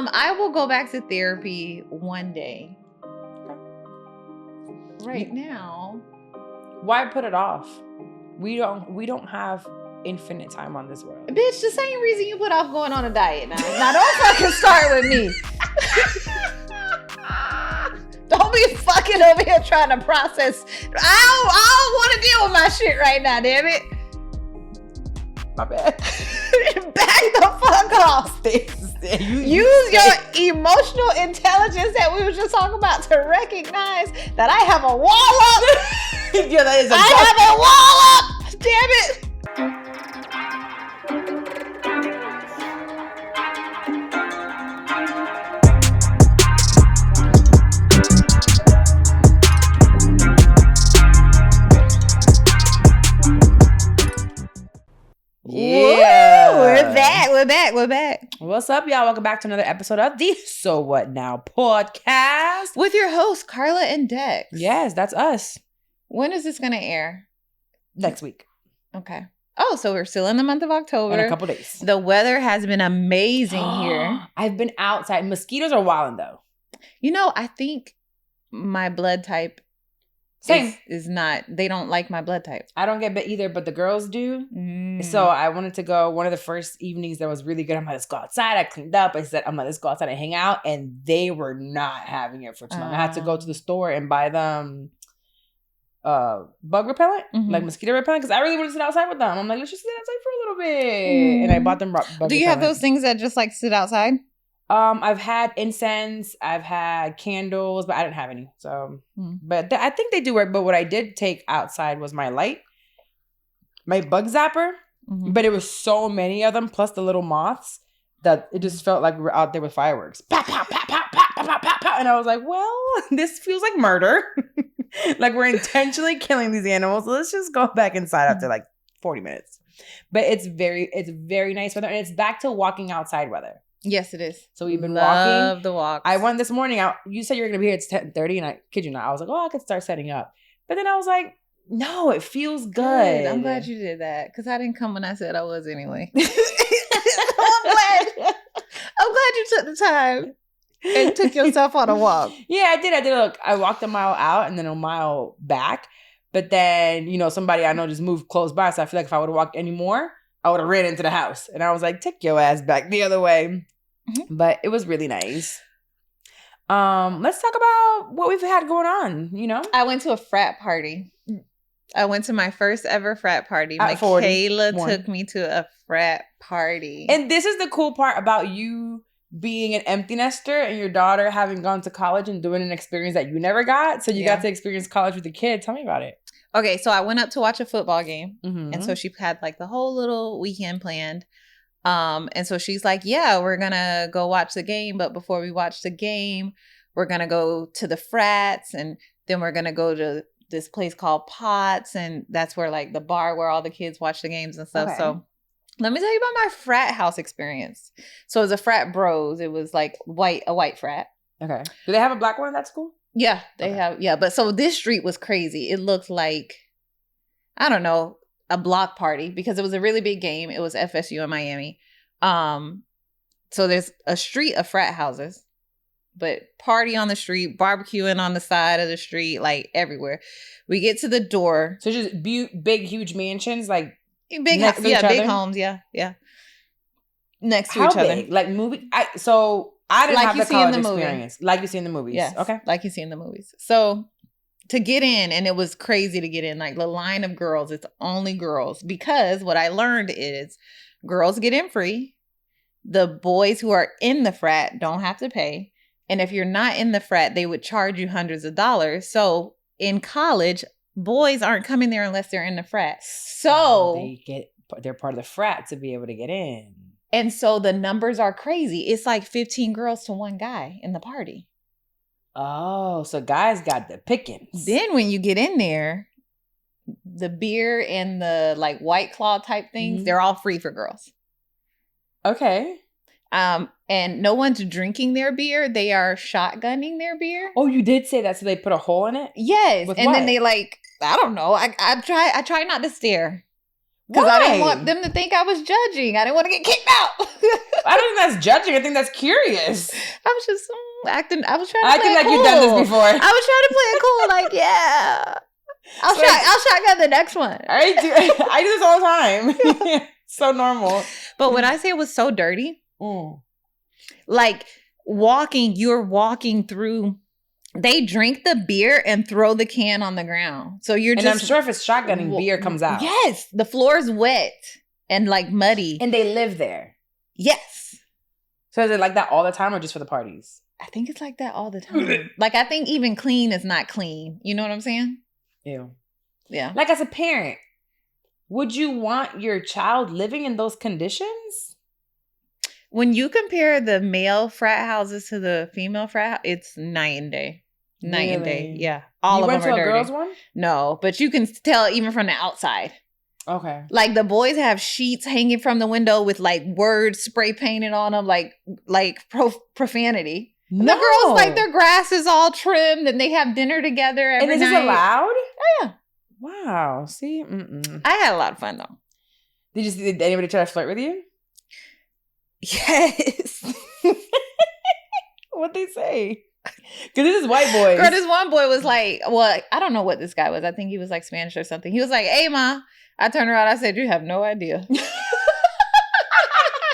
I will go back to therapy one day. Right now. Why put it off? We don't have infinite time on this world. Bitch, the same reason you put off going on a diet now. Now don't fucking start with me. Don't be fucking over here trying to process. I don't want to deal with my shit right now, damn it. My bad. Back the fuck off. Use your emotional intelligence that we were just talking about to recognize that I have a wall up. Yeah, that is I have a wall up. Damn it. Yeah. Woo, we're back. What's up, y'all? Welcome back to another episode of the So What Now podcast. With your hosts, Carla and Dex. Yes, that's us. When is this going to air? Next week. Okay. Oh, so we're still in the month of October. In a couple days. The weather has been amazing here. I've been outside. Mosquitoes are wilding, though. You know, I think my blood type is not, they don't like my blood type. I don't get bit either, but the girls do. So I wanted to go one of the first evenings that was really good. I'm like, let's go outside. I cleaned up. Let's go outside and hang out. And they were not having it for too long. I had to go to the store and buy them bug repellent, like mosquito repellent, because I really want to sit outside with them. I'm like, let's just sit outside for a little bit. And I bought them bug repellent. Do you have those things that just like sit outside? I've had incense, I've had candles, but I didn't have any. So, but I think they do work. But what I did take outside was my light, my bug zapper, but it was so many of them, plus the little moths, that it just felt like we were out there with fireworks. Pow, pow, pow, pow, pow, pow, pow, pow, pow. And I was like, well, this feels like murder. Like we're intentionally killing these animals. So let's just go back inside after like 40 minutes. But it's very nice weather, and it's back to walking outside weather. Yes, it is. So we've been Love walking. the walk. I went this morning. You said you were going to be here at 10:30, and I kid you not, I was like, oh, I could start setting up. But then I was like, no, it feels good. I'm glad you did that, because I didn't come when I said I was anyway. I'm glad you took the time and took yourself on a walk. Yeah, I did. Look, I walked a mile out and then a mile back. But then, somebody I know just moved close by. So I feel like if I would have walked any more, I would have ran into the house. And I was like, take your ass back the other way. But it was really nice. Let's talk about what we've had going on, I went to a frat party. I went to my first ever frat party. Mikaela took me to a frat party. And this is the cool part about you being an empty nester and your daughter having gone to college and doing an experience that you never got. So you got to experience college with the kid. Tell me about it. Okay, so I went up to watch a football game. And so she had like the whole little weekend planned. And so she's like, yeah, we're going to go watch the game. But before we watch the game, we're going to go to the frats. And then we're going to go to this place called Potts. And that's where like the bar where all the kids watch the games and stuff. Okay. So let me tell you about my frat house experience. So it was a frat bros. It was like a white frat. Okay. Do they have a black one at that school? Yeah, they have. Yeah. But so this street was crazy. It looked like, I don't know, a block party, because it was a really big game. It was FSU in Miami. So there's a street of frat houses, but party on the street, barbecuing on the side of the street, like everywhere. We get to the door. So just big, huge mansions, like big, next to each other? Big homes. Yeah. Next to How each big? other. Like movie. I didn't like have you the see college in the experience. Like you see in the movies. Yes. Okay. Like you see in the movies. So to get in, and it was crazy to get in, like the line of girls, it's only girls, because what I learned is girls get in free. The boys who are in the frat don't have to pay. And if you're not in the frat, they would charge you hundreds of dollars. So in college, boys aren't coming there unless they're in the frat. So they're part of the frat to be able to get in. And so the numbers are crazy. It's like 15 girls to one guy in the party. Oh, so guys got the pickings. Then when you get in there, the beer and the like White Claw type things, they're all free for girls. Okay. And no one's drinking their beer. They are shotgunning their beer. Oh, you did say that. So they put a hole in it? Yes. With and what? then they like, I don't know. I try not to stare. Because I didn't want them to think I was judging. I didn't want to get kicked out. I don't think that's judging. I think that's curious. I was just acting. I was trying to play like cool. You've done this before. I was trying to play it cool. Like, yeah. I'll shotgun the next one. I do this all the time. So normal. But when I say it was so dirty, like you're walking through, they drink the beer and throw the can on the ground. So you're and I'm sure if it's shotgunning, beer comes out. Yes. The floor is wet and like muddy. And they live there. Yes. So is it like that all the time or just for the parties? I think it's like that all the time. Like, I think even clean is not clean. You know what I'm saying? Ew. Yeah. Like, as a parent, would you want your child living in those conditions? When you compare the male frat houses to the female frat, it's night and day. Night and day. Yeah. All of them are dirty. You went to a girls' one? No, but you can tell even from the outside. Okay. Like, the boys have sheets hanging from the window with like words spray painted on them, like profanity. No. The girls, like, their grass is all trimmed and they have dinner together every night. And is this allowed? Oh, yeah. Wow. See? I had a lot of fun, though. Did anybody try to flirt with you? Yes. What'd they say? Because this is white boys. Girl, this one boy was like, well, I don't know what this guy was. I think he was like Spanish or something. He was like, hey, Ma. I turned around. I said, you have no idea.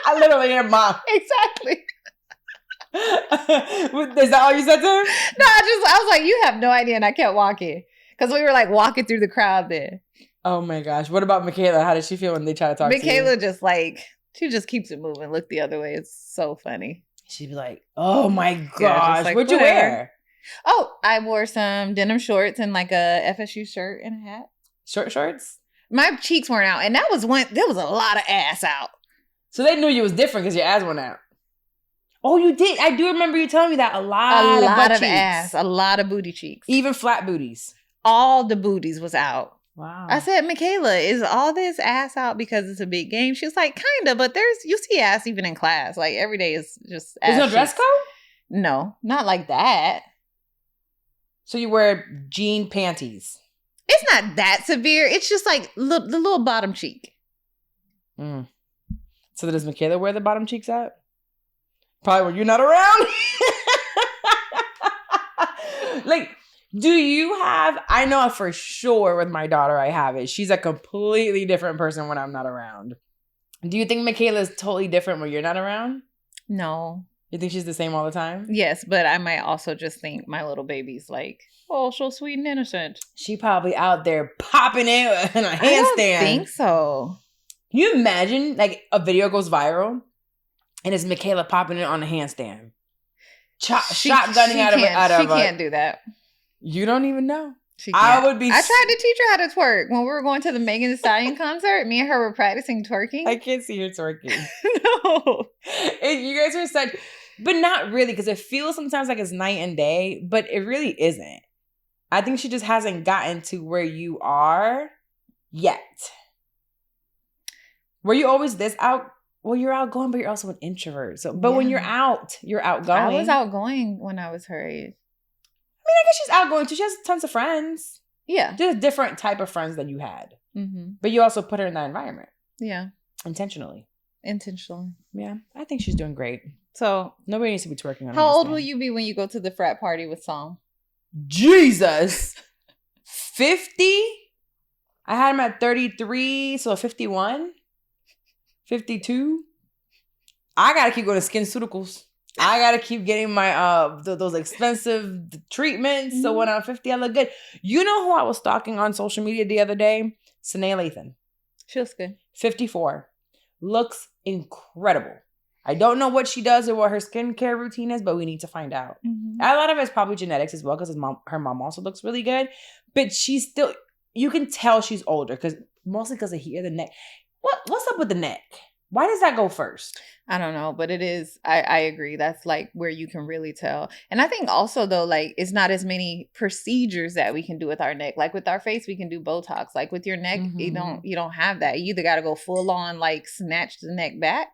I literally am Ma. Exactly. Is that all you said to him? No, I was like, you have no idea. And I kept walking. Because we were like walking through the crowd there. Oh my gosh. What about Mikaela? How did she feel when they try to talk to you? Mikaela just like, she just keeps it moving. Look the other way. It's so funny. She'd be like, oh my gosh. Like, what'd you wear? Oh, I wore some denim shorts and like a FSU shirt and a hat. Short shorts? My cheeks weren't out. And there was a lot of ass out. So they knew you was different because your ass went out. Oh, you did. I do remember you telling me that. A lot of ass. A lot of booty cheeks. Even flat booties. All the booties was out. Wow. I said, Mikaela, is all this ass out because it's a big game? She was like, kind of, but you see ass even in class. Like, every day is just ass. There's no dress code? No, not like that. So you wear jean panties? It's not that severe. It's just like the little bottom cheek. So does Mikaela wear the bottom cheeks out? Probably when you're not around. Like, do you have, I know for sure with my daughter I have it. She's a completely different person when I'm not around. Do you think Mikaela is totally different when you're not around? No. You think she's the same all the time? Yes, but I might also just think my little baby's like, oh, so sweet and innocent. She probably out there popping it in a handstand. I don't think so. Can you imagine, like, a video goes viral and it's Mikaela popping it on a handstand? Shotgunning out of She can't do that. You don't even know. I tried to teach her how to twerk. When we were going to the Megan Thee Stallion concert, me and her were practicing twerking. I can't see her twerking. No. You guys are such... But not really, because it feels sometimes like it's night and day, but it really isn't. I think she just hasn't gotten to where you are yet. Were you always this out? Well, you're outgoing, but you're also an introvert. But when you're out, you're outgoing. I was outgoing when I was her age. I mean, I guess she's outgoing too. She has tons of friends. Yeah. Just a different type of friends than you had. Mm-hmm. But you also put her in that environment. Yeah. Intentionally. Yeah. I think she's doing great. So nobody needs to be twerking on her. How old will you be when you go to the frat party with Song? Jesus. 50? I had him at 33, so 51. 52. I gotta keep going to SkinCeuticals. I gotta keep getting my those expensive treatments. So when I'm 50, I look good. You know who I was stalking on social media the other day? Sanae Lathan. She looks good. 54. Looks incredible. I don't know what she does or what her skincare routine is, but we need to find out. Mm-hmm. A lot of it is probably genetics as well, because her mom also looks really good. But she's still, you can tell she's older, mostly because of here, the neck. What's up with the neck? Why does that go first? I don't know, but it is, I agree. That's like where you can really tell. And I think also though, like, it's not as many procedures that we can do with our neck. Like with our face, we can do Botox. Like with your neck, mm-hmm. you don't have that. You either got to go full on, like snatch the neck back.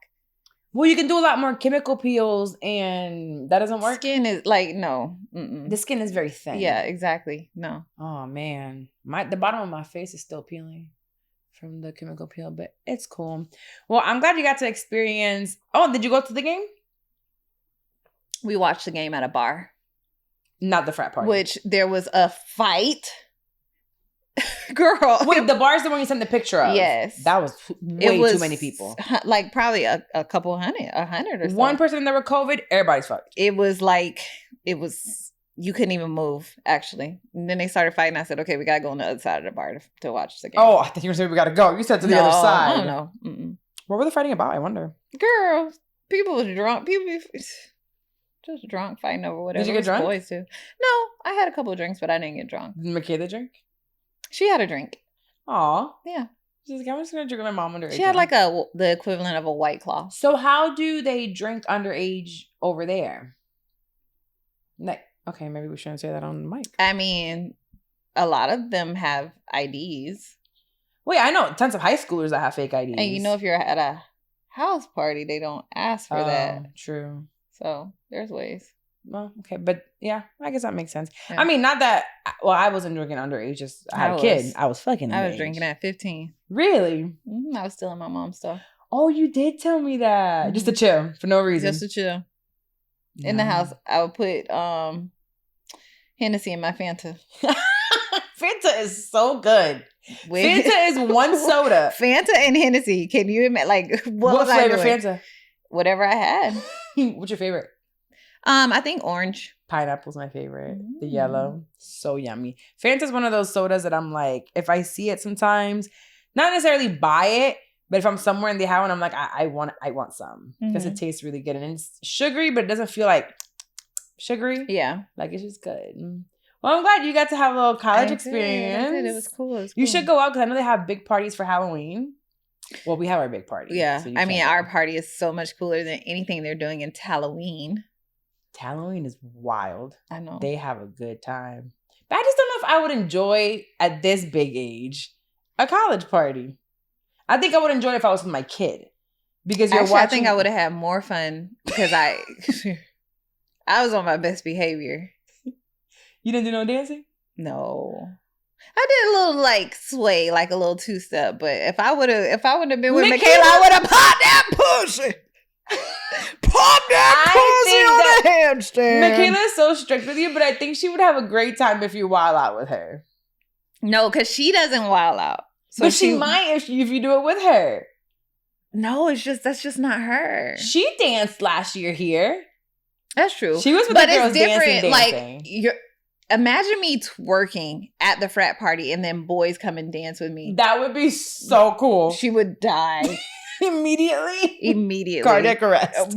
Well, you can do a lot more chemical peels and that doesn't work. Skin is like, no. Mm-mm. The skin is very thin. Yeah, exactly. No. Oh man. The bottom of my face is still peeling from the chemical peel, but it's cool. Well, I'm glad you got to experience. Oh, did you go to the game? We watched the game at a bar. Not the frat party. Which there was a fight. Girl. Wait, the bar's the one you sent the picture of. Yes. That was way too many people. Like probably a couple hundred, 100 or so. One person that were COVID, everybody's fucked. It was you couldn't even move, actually. And then they started fighting. I said, okay, we got to go on the other side of the bar to watch the game. Oh, I think you were saying we got to go. You said to the other side. I don't know. Mm-mm. What were they fighting about? I wonder. Girl, people was drunk. People just drunk fighting over whatever. Did you get drunk? Boys too. No, I had a couple of drinks, but I didn't get drunk. Did Mikaela drink? She had a drink. Aw. Yeah. She's like, I'm just going to drink with my mom underage. She had like the equivalent of a White Claw. So how do they drink underage over there? Like, okay, maybe we shouldn't say that on the mic. I mean, a lot of them have IDs. Wait, I know tons of high schoolers that have fake IDs. And you know, if you're at a house party, they don't ask for that. True. So there's ways. Well, okay, but yeah, I guess that makes sense. Yeah. I mean, not that. Well, I wasn't drinking underage. Just I had a kid. I was fucking. I was drinking at 15. Really? Mm-hmm. I was stealing my mom's stuff. Oh, you did tell me that. Mm-hmm. Just to chill for no reason. Just to chill. Yeah. In the house, I would put Hennessy in my Fanta. Fanta is so good. Fanta is one soda. Fanta and Hennessy. Can you imagine? Like, what flavor Fanta? Whatever I had. What's your favorite? I think orange. Pineapple's my favorite. The yellow. So yummy. Fanta's one of those sodas that I'm like, if I see it sometimes, not necessarily buy it, but if I'm somewhere and they have one, I'm like, I want some. Because it tastes really good. And it's sugary, but it doesn't feel like sugary. Yeah. Like, it's just good. Well, I'm glad you got to have a little college experience. I did. It was cool. You should go out because I know they have big parties for Halloween. Well, we have our big party. Yeah. So I mean, our party is so much cooler than anything they're doing in Halloween. Halloween is wild. I know. They have a good time. But I just don't know if I would enjoy, at this big age, a college party. I think I would enjoy it if I was with my kid. Because you're watching. I think I would have had more fun because I was on my best behavior. You didn't do no dancing? No. I did a little like sway, like a little two-step, but if I would have been with Mikaela, I would have popped that pussy. Pop that pussy on the handstand. Mikaela is so strict with you, but I think she would have a great time if you wild out with her. No, because she doesn't wild out. So but she might if you do it with her. No, that's just not her. She danced last year here. That's true. She was with the girls dancing. Like imagine me twerking at the frat party and then boys come and dance with me. That would be so cool. She would die. Immediately. Cardiac arrest.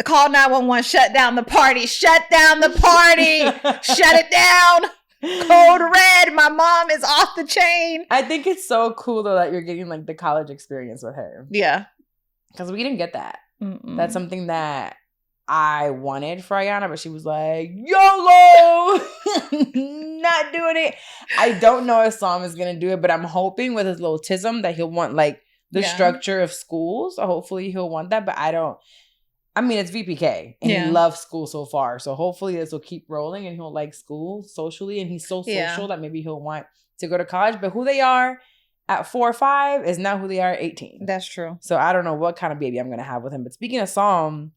Call 911. Shut down the party. Shut down the party. Shut it down. Code red. My mom is off the chain. I think it's so cool though that you're getting like the college experience with her. Yeah. Because we didn't get that. That's something that I wanted for Ayana, but she was like, YOLO! Not doing it. I don't know if Sam is going to do it, but I'm hoping with his little tism that he'll want like the structure of school. So hopefully he'll want that, but I mean, it's VPK and he loves school so far. So hopefully this will keep rolling and he'll like school socially. And he's so social that maybe he'll want to go to college. But who they are at 4 or 5 is not who they are at 18. That's true. So I don't know what kind of baby I'm going to have with him. But speaking of Psalm,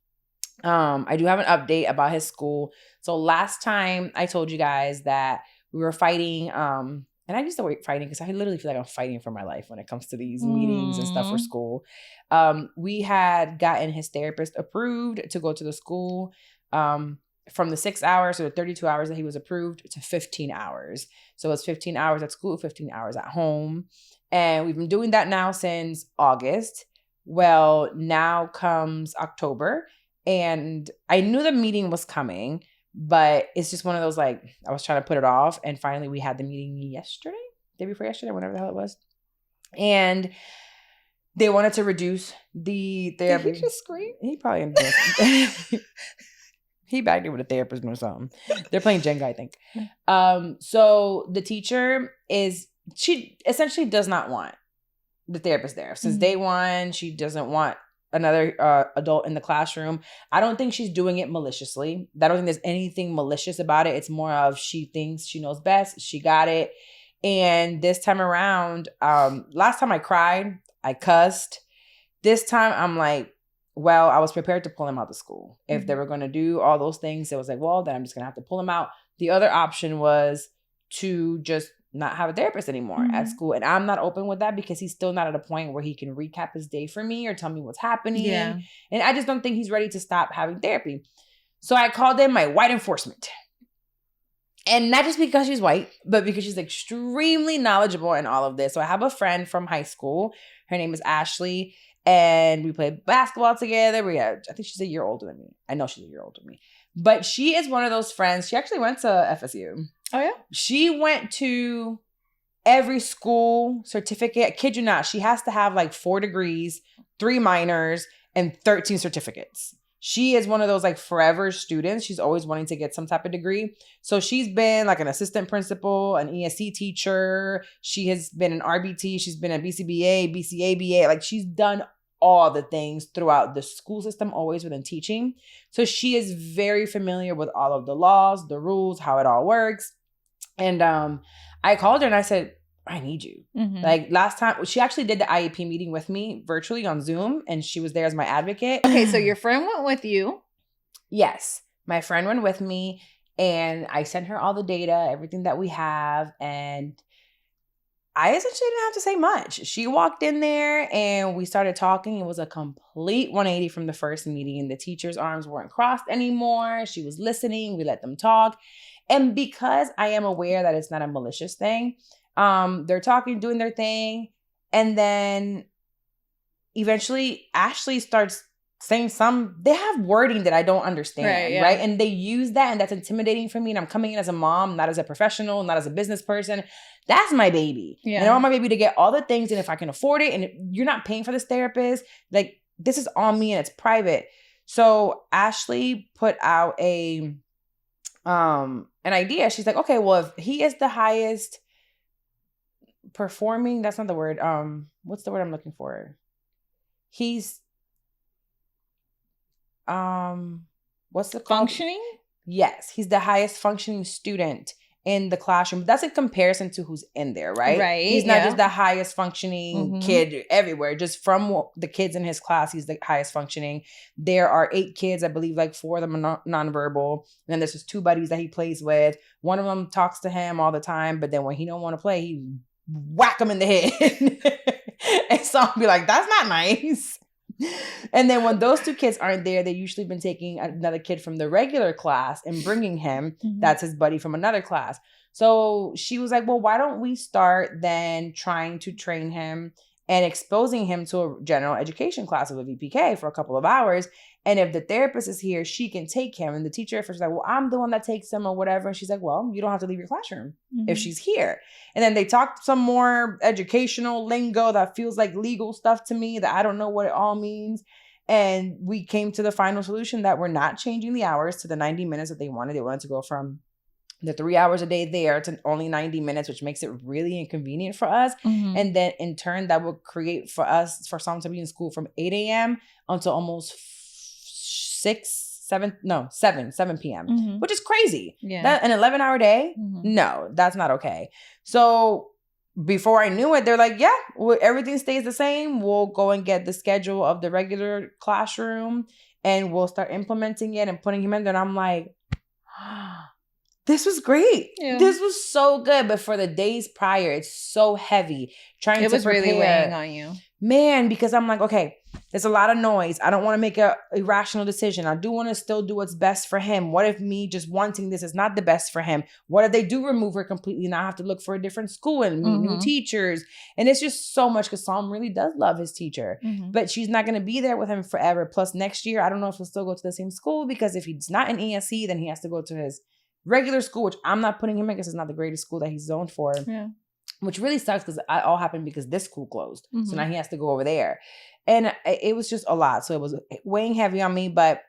I do have an update about his school. So last time I told you guys that we were fighting, and I use the word fighting because I literally feel like I'm fighting for my life when it comes to these meetings and stuff for school. We had gotten his therapist approved to go to the school from the 6 hours or the 32 hours that he was approved to 15 hours. So it's 15 hours at school, 15 hours at home. And we've been doing that now since August. Well, now comes October. And I knew the meeting was coming. But it's just one of those, like, I was trying to put it off. And finally, we had the meeting day before yesterday, whatever the hell it was. And they wanted to reduce the therapy. Did he just scream? He probably ended up. He backed it with a therapist or something. They're playing Jenga, I think. So the teacher she essentially does not want the therapist there. Since day one, she doesn't want another adult in the classroom. I don't think she's doing it maliciously. I don't think there's anything malicious about it. It's more of she thinks she knows best. She got it. And this time around, last time I cried, I cussed. This time I'm like, well, I was prepared to pull him out of school. If they were going to do all those things, it was like, well, then I'm just going to have to pull him out. The other option was to just not have a therapist anymore at school. And I'm not open with that because he's still not at a point where he can recap his day for me or tell me what's happening. Yeah. And I just don't think he's ready to stop having therapy. So I called in my white enforcement. And not just because she's white, but because she's extremely knowledgeable in all of this. So I have a friend from high school. Her name is Ashley. And we played basketball together. I think she's a year older than me. I know she's a year older than me. But she is one of those friends. She actually went to FSU. Oh, yeah? She went to every school certificate. I kid you not. She has to have like 4 degrees, 3 minors, and 13 certificates. She is one of those like forever students. She's always wanting to get some type of degree. So she's been like an assistant principal, an ESC teacher. She has been an RBT. She's been a BCBA, BCABA. Like she's done all the things throughout the school system, always within teaching. So she is very familiar with all of the laws, the rules, how it all works. And I called her and I said, I need you. Like last time, she actually did the IEP meeting with me virtually on Zoom, and she was there as my advocate. Okay, so your friend went with you. Yes, my friend went with me, and I sent her all the data, everything that we have, and I essentially didn't have to say much. She walked in there, and we started talking. It was a complete 180 from the first meeting. The teacher's arms weren't crossed anymore. She was listening. We let them talk. And because I am aware that it's not a malicious thing, they're talking, doing their thing. And then eventually Ashley starts saying they have wording that I don't understand, right? And they use that, and that's intimidating for me. And I'm coming in as a mom, not as a professional, not as a business person. That's my baby. Yeah. And I want my baby to get all the things. And if I can afford it, and if you're not paying for this therapist, like this is on me and it's private. So Ashley put out an idea. She's like, okay, well, if he is the highest performing, that's not the word. What's the word I'm looking for? He's what's the functioning? Yes, he's the highest functioning student in the classroom. That's in comparison to who's in there, right? Right. He's not just the highest functioning kid everywhere. Just from the kids in his class, he's the highest functioning. There are 8 kids, I believe, like 4 of them are nonverbal. And then there's just 2 buddies that he plays with. One of them talks to him all the time, but then when he don't want to play, he whack him in the head. And so I'll be like, that's not nice. And then when those 2 kids aren't there, they usually been taking another kid from the regular class and bringing him. That's his buddy from another class. So she was like, well, why don't we start then trying to train him and exposing him to a general education class of a VPK for a couple of hours. And if the therapist is here, she can take him. And the teacher at first was like, well, I'm the one that takes him or whatever. And she's like, well, you don't have to leave your classroom if she's here. And then they talked some more educational lingo that feels like legal stuff to me that I don't know what it all means. And we came to the final solution that we're not changing the hours to the 90 minutes that they wanted. They wanted to go from the 3 hours a day there to only 90 minutes, which makes it really inconvenient for us. And then in turn, that would create for someone to be in school from 8 a.m. until almost 7 p.m., which is crazy. Yeah. An 11-hour day? No, that's not okay. So before I knew it, they're like, yeah, everything stays the same. We'll go and get the schedule of the regular classroom and we'll start implementing it and putting him in there. And I'm like, this was great. Yeah. This was so good. But for the days prior, it's so heavy. It was really weighing on you. Man, because I'm like, okay, there's a lot of noise. I don't want to make an irrational decision. I do want to still do what's best for him. What if me just wanting this is not the best for him? What if they do remove her completely and I have to look for a different school and meet new teachers? And it's just so much because Psalm really does love his teacher. But she's not going to be there with him forever. Plus next year, I don't know if he'll still go to the same school because if he's not in ESC, then he has to go to his regular school, which I'm not putting him in because it's not the greatest school that he's zoned for. Yeah. Which really sucks because it all happened because this school closed. So now he has to go over there. And it was just a lot. So it was weighing heavy on me, but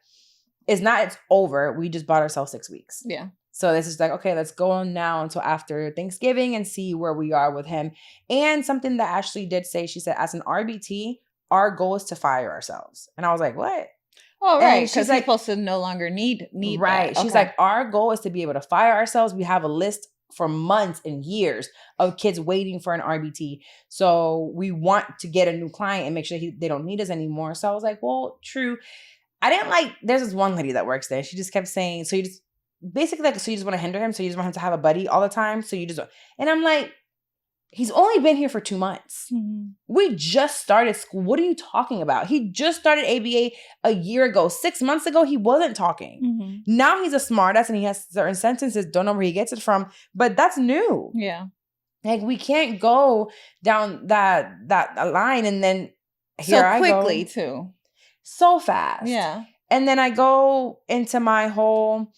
it's over. We just bought ourselves 6 weeks. Yeah. So this is like, okay, let's go on now until after Thanksgiving and see where we are with him. And something that Ashley did say, she said, as an RBT, our goal is to fire ourselves. And I was like, what? Oh, right. Because like, supposed to no longer need right. That. She's like, our goal is to be able to fire ourselves. We have a list for months and years of kids waiting for an RBT. So we want to get a new client and make sure they don't need us anymore. So I was like, well, true. I didn't like, there's this one lady that works there. She just kept saying, so you just, basically like, so you just want to hinder him? So you just want him to have a buddy all the time? So you just, and I'm like, he's only been here for 2 months. Mm-hmm. We just started school. What are you talking about? He just started ABA a year ago. 6 months ago, he wasn't talking. Mm-hmm. Now he's a smartass and he has certain sentences. Don't know where he gets it from, but that's new. Yeah. Like we can't go down that line and then here so I go. So quickly too. So fast. Yeah. And then I go into my whole,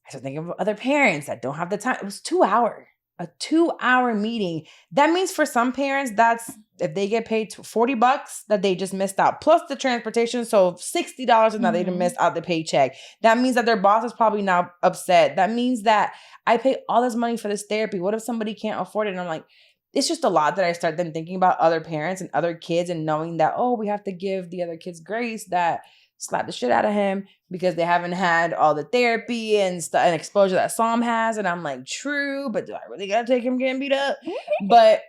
I start thinking of other parents that don't have the time. It was 2 hours. A 2-hour meeting. That means for some parents, that's if they get paid $40 that they just missed out, plus the transportation. So $60 and now they didn't miss out the paycheck. That means that their boss is probably now upset. That means that I pay all this money for this therapy. What if somebody can't afford it? And I'm like, it's just a lot that I start then thinking about other parents and other kids and knowing that, oh, we have to give the other kids grace that slap the shit out of him because they haven't had all the therapy and exposure that Psalm has. And I'm like, true, but do I really gotta take him getting beat up? But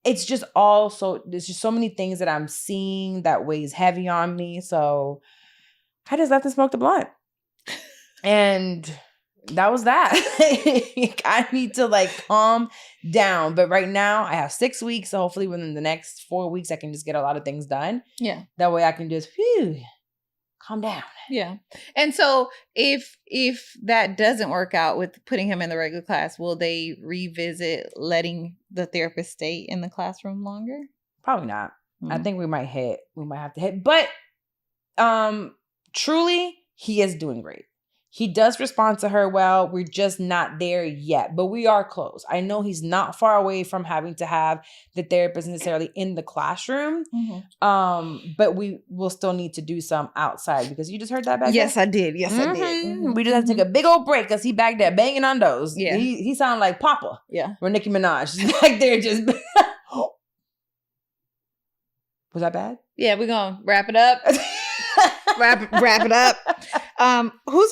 it's just there's just so many things that I'm seeing that weighs heavy on me. So I just left and smoked a blunt. And that was that. I need to like calm down. But right now I have 6 weeks. So hopefully within the next 4 weeks, I can just get a lot of things done. Yeah. That way I can just, calm down. Yeah. And so if that doesn't work out with putting him in the regular class, will they revisit letting the therapist stay in the classroom longer? Probably not. Mm-hmm. I think we might have to hit. But truly, he is doing great. He does respond to her well. We're just not there yet, but we are close. I know he's not far away from having to have the therapist necessarily in the classroom, but we will still need to do some outside because you just heard that back Yes, there? I did. Yes, I did. Mm-hmm. We just have to take a big old break because he back there banging on doors. Yeah. He sounded like Papa. Yeah. Or Nicki Minaj. She's back there just... Was that bad? Yeah, we're going to wrap it up. wrap it up. Who's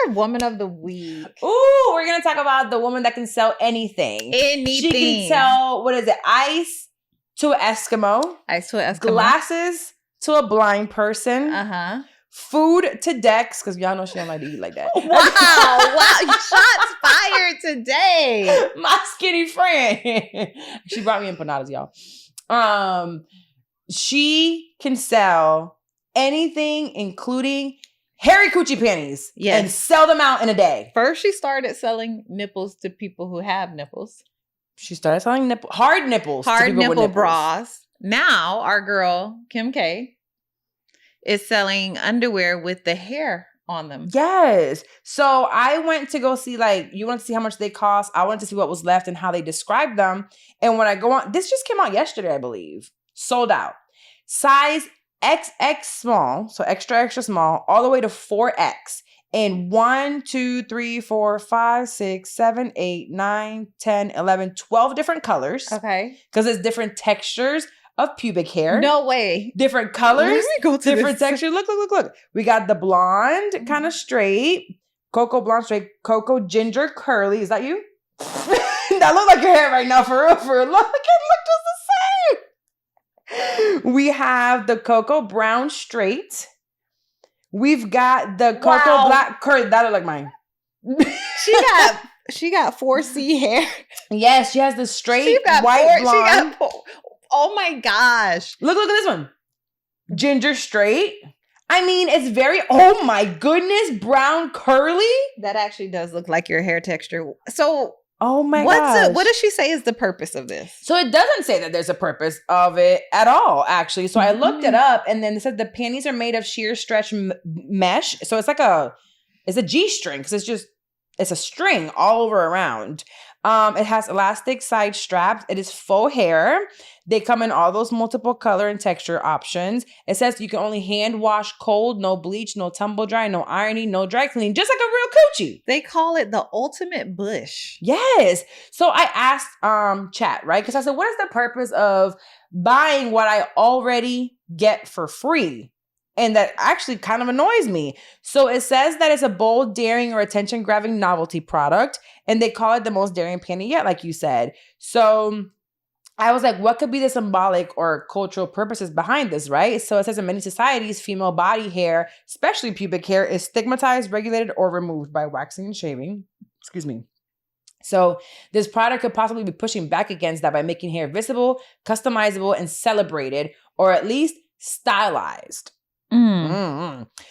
our woman of the week? Ooh, we're gonna talk about the woman that can sell anything. Anything. She can sell, what is it? Ice to an Eskimo. Ice to an Eskimo. Glasses to a blind person. Food to Dex, because y'all know she don't like to eat like that. Wow. Shots fired today. My skinny friend. She brought me empanadas, y'all. She can sell anything, including hairy coochie panties. Yes. And sell them out in a day. First, she started selling nipples to people who have nipples. She started selling hard nipples. Hard nipple bras. Now, our girl, Kim K, is selling underwear with the hair on them. Yes. So I went to go see, you want to see how much they cost. I wanted to see what was left and how they described them. And when I go on, this just came out yesterday, I believe. Sold out. Size XX small, so extra, extra small, all the way to 4X. And 1, 2, 3, 4, 5, 6, 7, 8, 9, 10, 11, 12 different colors. Okay. Because it's different textures of pubic hair. No way. Different colors. Let me go to different textures. Look. We got the blonde, kind of straight. Cocoa blonde straight. Cocoa ginger curly. Is that you? That look like your hair right now, for real. Look just the same. We have the cocoa brown straight. We've got the cocoa black curly. That'll look mine. She got 4C hair. Yes, she has the straight white blonde. Oh my gosh. Look at this one. Ginger straight. I mean, it's very, oh my goodness, brown curly. That actually does look like your hair texture. So, oh my gosh. What does she say is the purpose of this? So it doesn't say that there's a purpose of it at all, actually. So I looked it up and then it said the panties are made of sheer stretch mesh. So it's it's a G-string because it's a string all over around. It has elastic side straps. It is faux hair. They come in all those multiple color and texture options. It says you can only hand wash cold, no bleach, no tumble dry, no ironing, no dry cleaning, just like a real coochie. They call it the ultimate bush. Yes. So I asked chat, right? Because I said, what is the purpose of buying what I already get for free? And that actually kind of annoys me. So it says that it's a bold, daring, or attention-grabbing novelty product. And they call it the most daring panty yet, like you said. So I was like, what could be the symbolic or cultural purposes behind this, right? So it says in many societies, female body hair, especially pubic hair, is stigmatized, regulated, or removed by waxing and shaving. Excuse me. So this product could possibly be pushing back against that by making hair visible, customizable, and celebrated, or at least stylized.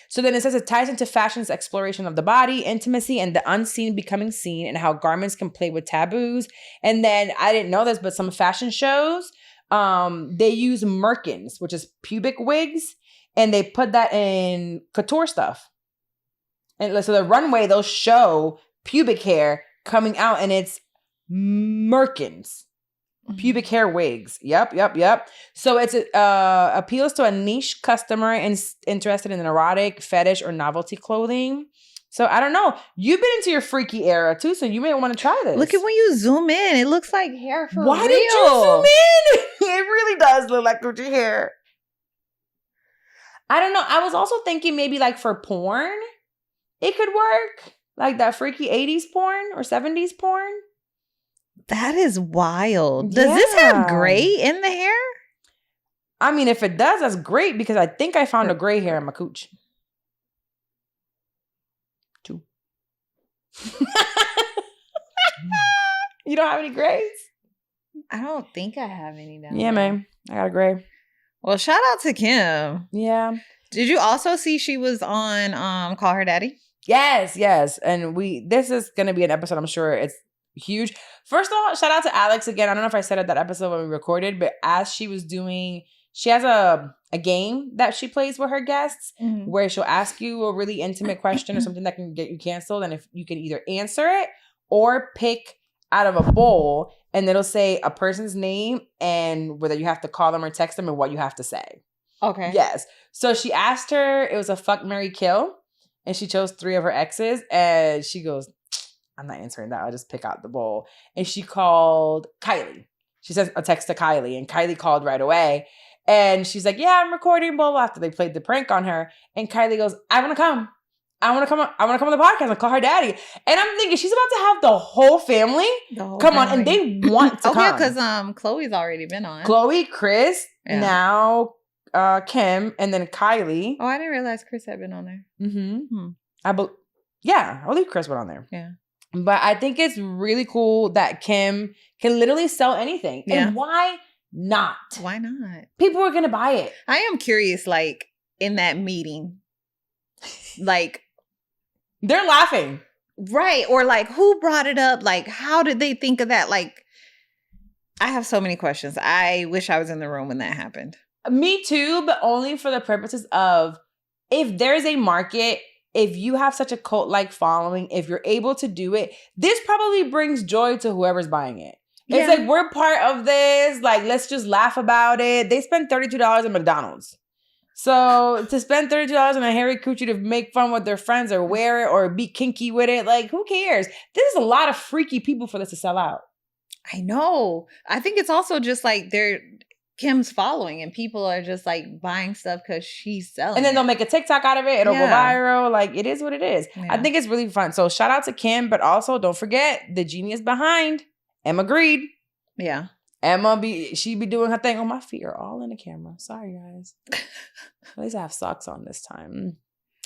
So then it says it ties into fashion's exploration of the body, intimacy, and the unseen becoming seen, and how garments can play with taboos. And then I didn't know this, but some fashion shows, they use merkins, which is pubic wigs, and they put that in couture stuff. And so the runway, they'll show pubic hair coming out, and it's merkins. Pubic hair wigs. Yep. So it's appeals to a niche customer interested in erotic, fetish, or novelty clothing. So I don't know. You've been into your freaky era too, so you may want to try this. Look at when you zoom in. It looks like hair for real. Why did you zoom in? It really does look like Gucci hair. I don't know. I was also thinking maybe like for porn, it could work. Like that freaky 80s porn or 70s porn. That is wild. Does this have gray in the hair? I mean, if it does, that's great because I think I found a gray hair in my cooch. 2. You don't have any grays? I don't think I have any down there. Man. I got a gray. Well, shout out to Kim. Yeah. Did you also see she was on Call Her Daddy? Yes. And this is going to be an episode, I'm sure it's huge. First of all, shout out to Alex again. I don't know if I said it that episode when we recorded, but as she was doing, she has a game that she plays with her guests where she'll ask you a really intimate question or something that can get you canceled. And if you can either answer it or pick out of a bowl, and it'll say a person's name and whether you have to call them or text them and what you have to say. Okay. Yes. So she asked her, it was a fuck, marry, kill. And she chose 3 of her exes. And she goes, I'm not answering that. I'll just pick out the bowl. And she called Kylie. She sent a text to Kylie, and Kylie called right away. And she's like, yeah, I'm recording, blah, blah, after they played the prank on her. And Kylie goes, I want to come. I want to come on the podcast and call her daddy. And I'm thinking, she's about to have the whole family come on, and they want to come. Yeah, because Chloe's already been on. Chloe, Chris, now Kim, and then Kylie. Oh, I didn't realize Chris had been on there. I believe Chris went on there. Yeah. But I think it's really cool that Kim can literally sell anything. Yeah. And why not? Why not? People are going to buy it. I am curious, like, in that meeting, like, they're laughing. Right. Or, like, who brought it up? Like, how did they think of that? Like, I have so many questions. I wish I was in the room when that happened. Me too, but only for the purposes of if there's a market, if you have such a cult-like following, if you're able to do it, this probably brings joy to whoever's buying it. Yeah. It's like, we're part of this. Like, let's just laugh about it. They spent $32 at McDonald's. So to spend $32 on a hairy coochie to make fun with their friends or wear it or be kinky with it, like, who cares? This is a lot of freaky people for this to sell out. I know. I think it's also just like Kim's following and people are just like buying stuff because she's selling. And then they'll make a TikTok out of it. It'll go viral. Like, it is what it is. Yeah. I think it's really fun. So shout out to Kim, but also don't forget the genius behind Emma Grede. Yeah. Emma she be doing her thing. Oh, my feet are all in the camera. Sorry, guys. At least I have socks on this time.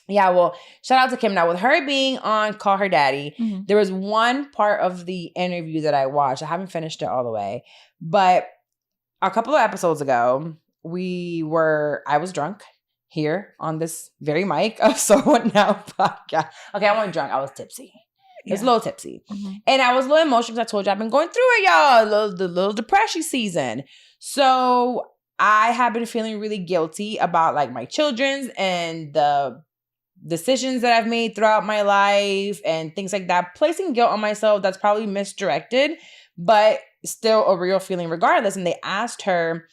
Yeah, well, shout out to Kim. Now, with her being on Call Her Daddy, there was one part of the interview that I watched. I haven't finished it all the way. But a couple of episodes ago, I was drunk here on this very mic of So What Now podcast. Okay, I wasn't drunk. I was tipsy. Yeah. It was a little tipsy. And I was a little emotional because I told you I've been going through it, y'all. The little depression season. So I have been feeling really guilty about like my children's and the decisions that I've made throughout my life and things like that. Placing guilt on myself that's probably misdirected, but still a real feeling regardless. And they asked her,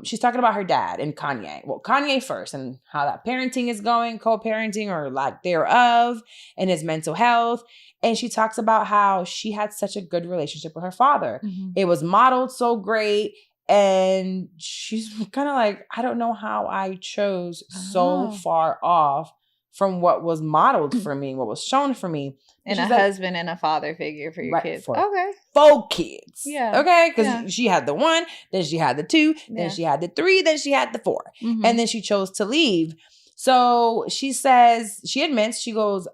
she's talking about her dad and Kanye. Well, Kanye first and how that parenting is going, co-parenting or lack thereof, and his mental health. And she talks about how she had such a good relationship with her father. It was modeled so great. And she's kind of like, I don't know how I chose so far off from what was modeled for me, what was shown for me. And a husband and a father figure for your kids. Okay. 4 kids. Yeah. Okay. Because she had the 1, then she had the 2, then she had the 3, then she had the 4. Mm-hmm. And then she chose to leave. So she says, she admits, she goes,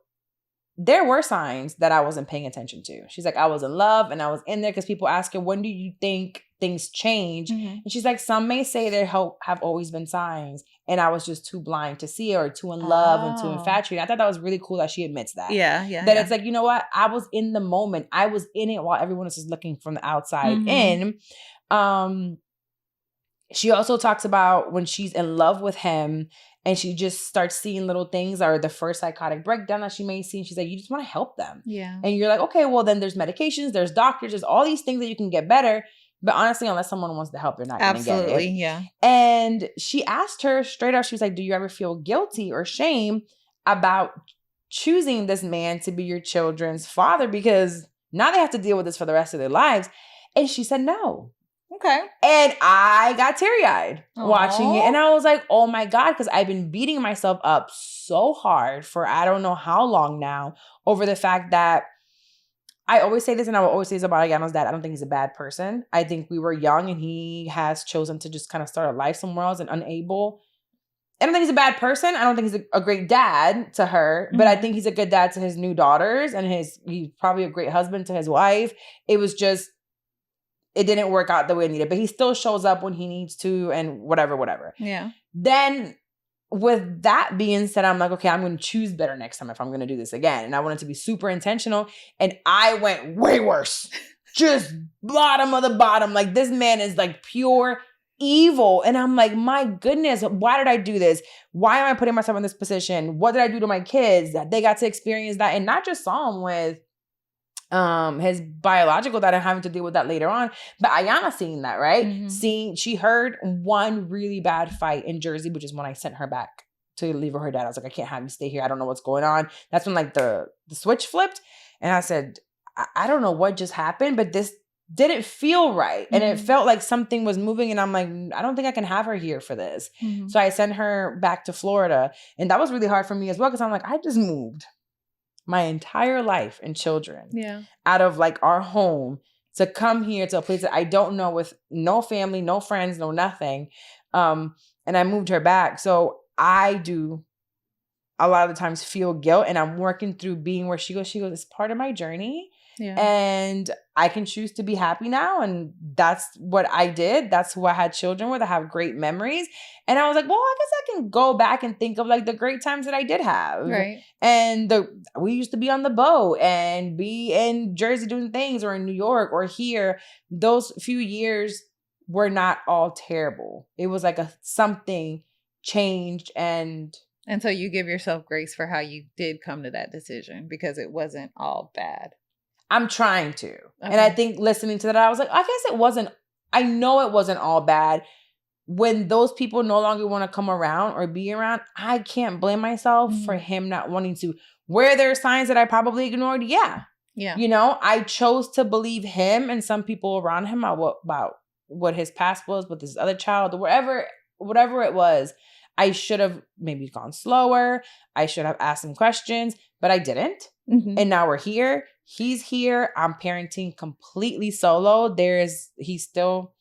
there were signs that I wasn't paying attention to. She's like, I was in love and I was in there because people ask her, when do you think things change? Mm-hmm. And she's like, some may say there have always been signs and I was just too blind to see it or too in love and too infatuated. I thought that was really cool that she admits that. That it's like, you know what? I was in the moment. I was in it while everyone else is looking from the outside in. She also talks about when she's in love with him and she just starts seeing little things or the first psychotic breakdown that she may see. And she's like, you just want to help them. Yeah. And you're like, okay, well then there's medications, there's doctors, there's all these things that you can get better. But honestly, unless someone wants to help, they're not going to get it. Absolutely, yeah. And she asked her straight up, she was like, do you ever feel guilty or shame about choosing this man to be your children's father? Because now they have to deal with this for the rest of their lives. And she said no. Okay. And I got teary-eyed watching it. And I was like, oh my God, because I've been beating myself up so hard for I don't know how long now over the fact that I always say this and I will always say this about Ayana's dad. I don't think he's a bad person. I think we were young and he has chosen to just kind of start a life somewhere else and unable. I don't think he's a bad person. I don't think he's a great dad to her, but I think he's a good dad to his new daughters and he's probably a great husband to his wife. It was just, it didn't work out the way it needed, but he still shows up when he needs to and whatever. Yeah. Then with that being said, I'm like, okay, I'm going to choose better next time if I'm going to do this again. And I wanted to be super intentional. And I went way worse. Just bottom of the bottom. Like this man is like pure evil. And I'm like, my goodness, why did I do this? Why am I putting myself in this position? What did I do to my kids? They got to experience that and not just saw him with his biological dad and having to deal with that later on. But Ayana seeing that, right? She heard one really bad fight in Jersey, which is when I sent her back to leave with her dad. I was like, I can't have you stay here. I don't know what's going on. That's when like the switch flipped. And I said, I don't know what just happened, but this didn't feel right. And it felt like something was moving. And I'm like, I don't think I can have her here for this. So I sent her back to Florida. And that was really hard for me as well. Cause I'm like, I just moved my entire life and children out of like our home to come here to a place that I don't know with no family, no friends, no nothing. And I moved her back. So I do a lot of the times feel guilt and I'm working through being where she goes, it's part of my journey. Yeah. And I can choose to be happy now. And that's what I did. That's who I had children with. I have great memories. And I was like, well, I guess I can go back and think of like the great times that I did have. Right. And we used to be on the boat and be in Jersey doing things or in New York or here. Those few years were not all terrible. It was like something changed and so you give yourself grace for how you did come to that decision because it wasn't all bad. I'm trying to. Okay. And I think listening to that, I was like, I guess I know it wasn't all bad. When those people no longer want to come around or be around, I can't blame myself for him not wanting to. Where there are signs that I probably ignored, yeah. You know, I chose to believe him and some people around him about what his past was with his other child or whatever it was. I should have maybe gone slower. I should have asked some questions, but I didn't. And now we're here. He's here. I'm parenting completely solo. He's still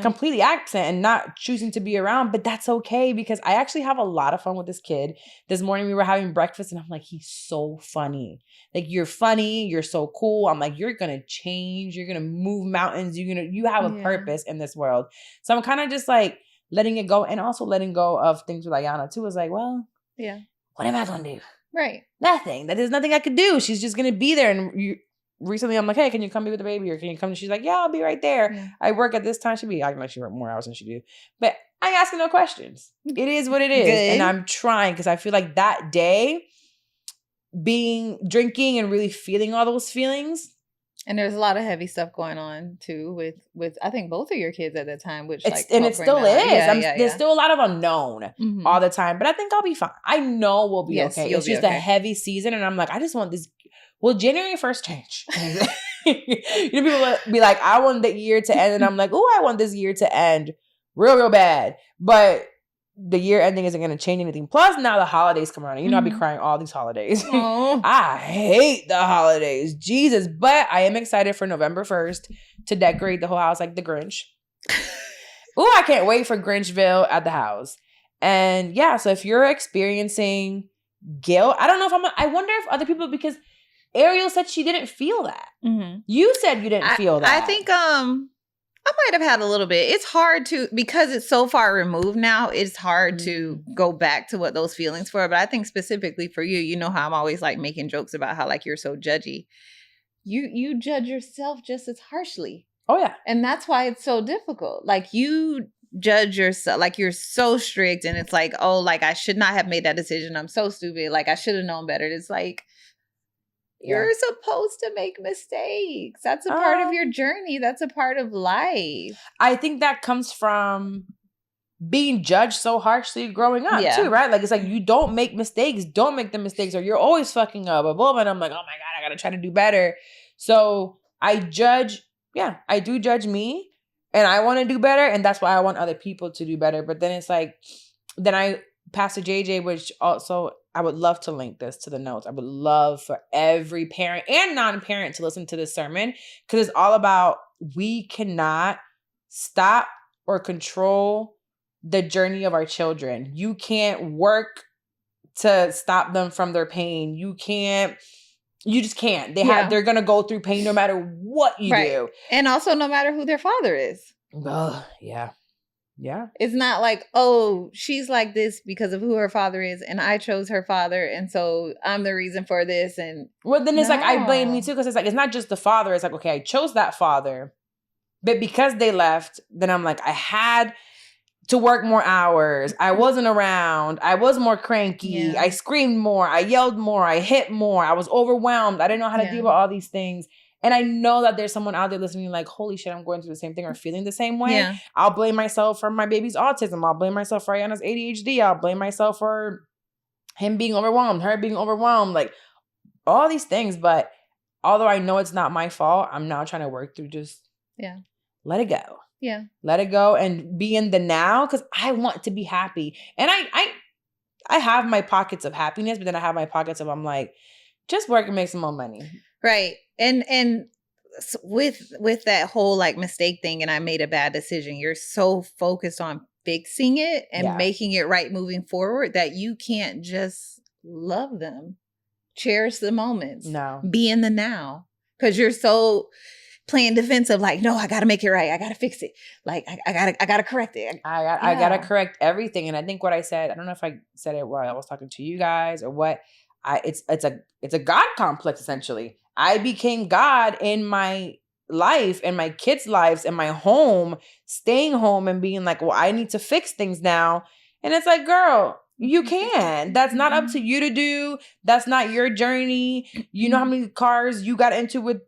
completely absent and not choosing to be around, but that's okay because I actually have a lot of fun with this kid. This morning we were having breakfast and I'm like, he's so funny. Like, you're funny. You're so cool. I'm like, you're going to change. You're going to move mountains. You have a purpose in this world. So I'm kind of just like letting it go and also letting go of things with Ayana too. It's like, well, what am I going to do? Right. Nothing. There's nothing I could do. She's just going to be there. And recently I'm like, hey, can you come be with the baby? Or can you come? She's like, yeah, I'll be right there. Yeah. I work at this time. She'd be acting like she work more hours than she do. But I ain't asking no questions. It is what it is. Good. And I'm trying because I feel like that day drinking and really feeling all those feelings. And there's a lot of heavy stuff going on too with I think both of your kids at that time, which it still is. There's still a lot of unknown all the time, but I think I'll be fine. I know we'll be okay. It's just a heavy season, and I'm like, I just want this. Will January 1st change? People will be like, I want the year to end. And I'm like, oh, I want this year to end real bad. But the year ending isn't going to change anything. Plus, now the holidays come around. I'll be crying all these holidays. I hate the holidays. Jesus. But I am excited for November 1st to decorate the whole house like the Grinch. Ooh, I can't wait for Grinchville at the house. And yeah, so if you're experiencing guilt, I don't know if I wonder if other people, because Ariel said she didn't feel that. Mm-hmm. You said you didn't feel that. I think I might have had a little bit. It's hard to, because it's so far removed now, it's hard to go back to what those feelings were. But I think specifically for you, you know how I'm always like making jokes about how like you're so judgy. You judge yourself just as harshly. Oh, yeah. And that's why it's so difficult. Like you judge yourself, like you're so strict and it's like, oh, like I should not have made that decision. I'm so stupid. Like I should have known better. It's like, you're supposed to make mistakes. That's a part of your journey. That's a part of life. I think that comes from being judged so harshly growing up too, right? Like, it's like, you don't make mistakes. Don't make the mistakes or you're always fucking up. And I'm like, oh my God, I got to try to do better. So I judge, I do judge me and I want to do better. And that's why I want other people to do better. But then it's like, Pastor JJ, which also, I would love to link this to the notes. I would love for every parent and non-parent to listen to this sermon because it's all about, we cannot stop or control the journey of our children. You can't work to stop them from their pain. You just can't. They're going to go through pain no matter what you do. And also no matter who their father is. Yeah. Yeah. It's not like, oh, she's like this because of who her father is and I chose her father and so I'm the reason for this. And well, then it's like, I blame me too, because it's like, it's not just the father. It's like, okay, I chose that father, but because they left, then I'm like, I had to work more hours. I wasn't around. I was more cranky. Yeah. I screamed more. I yelled more. I hit more. I was overwhelmed. I didn't know how to deal with all these things. And I know that there's someone out there listening like, holy shit, I'm going through the same thing or feeling the same way. Yeah. I'll blame myself for my baby's autism. I'll blame myself for Ayana's ADHD. I'll blame myself for him being overwhelmed, her being overwhelmed, like all these things. But although I know it's not my fault, I'm now trying to work through just let it go. Yeah. Let it go and be in the now because I want to be happy. And I have my pockets of happiness, but then I have my pockets of, I'm like, just work and make some more money. Right. And with that whole like mistake thing and I made a bad decision, you're so focused on fixing it and making it right moving forward that you can't just love them. Cherish the moments. No. Be in the now. Because you're so playing defensive, like, no, I got to make it right. I got to fix it. Like, I got to correct it. I got to correct everything. And I think what I said, I don't know if I said it while I was talking to you guys or what, it's a God complex, essentially. I became God in my life and my kids' lives and my home, staying home and being like, well, I need to fix things now. And it's like, girl, you can. That's not up to you to do. That's not your journey. You know how many cars you got into with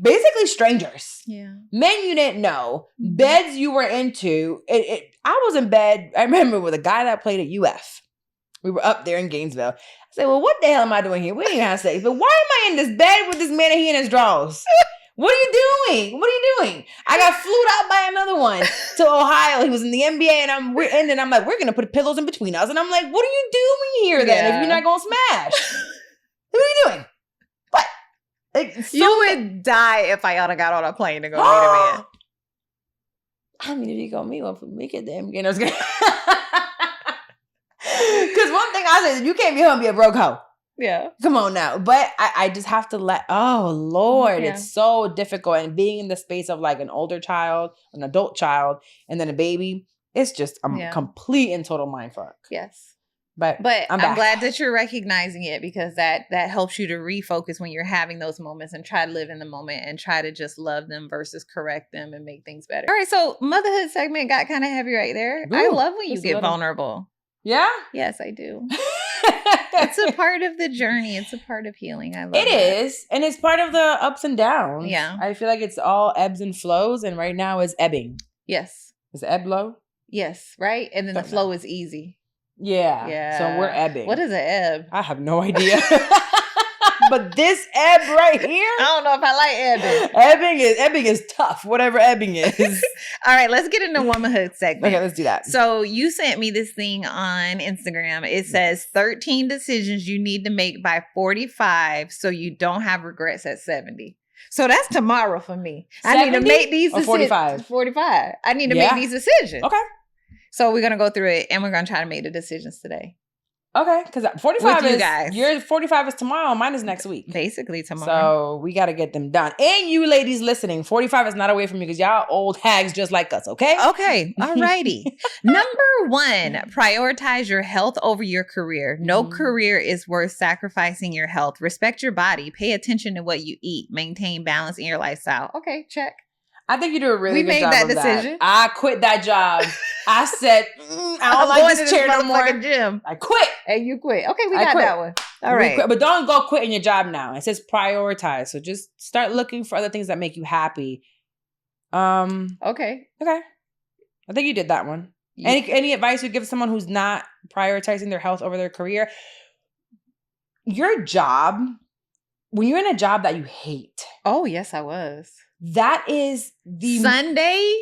basically strangers. Yeah. Men you didn't know. Beds you were into. I was in bed, I remember, with a guy that played at UF. We were up there in Gainesville. I said, well, what the hell am I doing here? We didn't even have sex. But why am I in this bed with this man and he in his drawers? What are you doing? What are you doing? I got flued out by another one to Ohio. He was in the NBA and I'm like, we're going to put pillows in between us. And I'm like, what are you doing here then if you're not going to smash? What are you doing? What? You would die if Ayana got on a plane to go meet a man. I mean, if you go meet one for me, get them. You know, because one thing I said, you can't be home and be a broke hoe. Yeah. Come on now. But I just have to oh, Lord, it's so difficult. And being in the space of like an older child, an adult child, and then a baby, it's just a complete and total mindfuck. Yes. But I'm glad that you're recognizing it because that helps you to refocus when you're having those moments and try to live in the moment and try to just love them versus correct them and make things better. All right. So motherhood segment got kind of heavy right there. Ooh, I love when you get vulnerable. Yeah? Yes, I do. It's a part of the journey. It's a part of healing. I love it. It is. And it's part of the ups and downs. Yeah. I feel like it's all ebbs and flows. And right now it's ebbing. Yes. Is ebb low? Yes. Right? And then the flow is easy. Yeah. So we're ebbing. What is an ebb? I have no idea. But this ebb right here, I don't know if I like ebbing. Ebbing is tough. Whatever ebbing is. All right, let's get into womanhood segment. Okay, let's do that. So you sent me this thing on Instagram. It says 13 decisions you need to make by 45 so you don't have regrets at 70. So that's tomorrow for me. I need to make these decisions. 45. 45. I need to make these decisions. Okay. So we're going to go through it and we're going to try to make the decisions today. Okay, because 45 with you is guys. Your 45 is tomorrow. Mine is next week. Basically tomorrow. So we got to get them done. And you ladies listening, 45 is not away from you because y'all old hags just like us. Okay. Okay. Alrighty. Number 1, prioritize your health over your career. No career is worth sacrificing your health. Respect your body. Pay attention to what you eat. Maintain balance in your lifestyle. Okay, check. I think you do a really good job that of decision. I quit that job. I said, I don't like this chair no more. Gym. I quit. And you quit. Okay, we got that one. All right. But don't go quitting your job now. It says prioritize. So just start looking for other things that make you happy. Okay. I think you did that one. Yeah. Any advice you give someone who's not prioritizing their health over their career? Your job, when you're in a job that you hate. Oh, yes, I was. That is the Sunday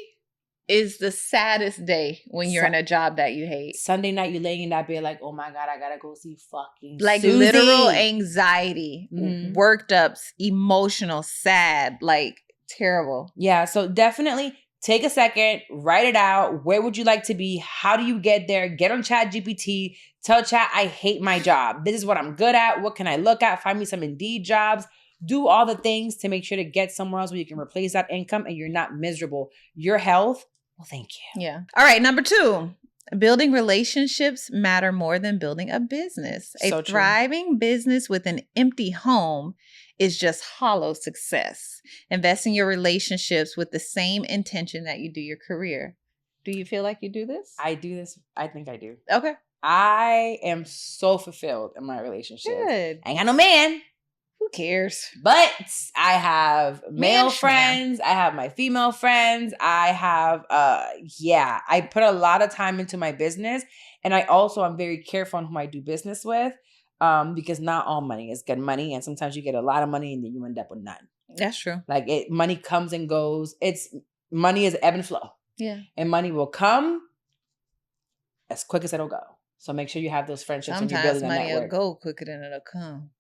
is the saddest day when you're in a job that you hate. Sunday night, you're laying in that bed like, oh my God, I gotta go see fucking like Susie. Literal anxiety, worked up, emotional, sad, like terrible. Yeah, so definitely take a second, write it out. Where would you like to be? How do you get there? Get on ChatGPT. Tell Chat, I hate my job. This is what I'm good at. What can I look at? Find me some Indeed jobs. Do all the things to make sure to get somewhere else where you can replace that income and you're not miserable. Your health, well, thank you. Yeah. All right. Number 2, building relationships matter more than building a business. A thriving business with an empty home is just hollow success. Invest in your relationships with the same intention that you do your career. Do you feel like you do this? I do this. I think I do. Okay. I am so fulfilled in my relationship. Good. I ain't got no man. Who cares? But I have male friends. I have my female friends. I have, I put a lot of time into my business. And I'm very careful on who I do business with because not all money is good money. And sometimes you get a lot of money and then you end up with none. That's true. Like money comes and goes. Money is ebb and flow. Yeah. And money will come as quick as it'll go. So make sure you have those friendships and you're building a network. Sometimes money will go quicker than it'll come.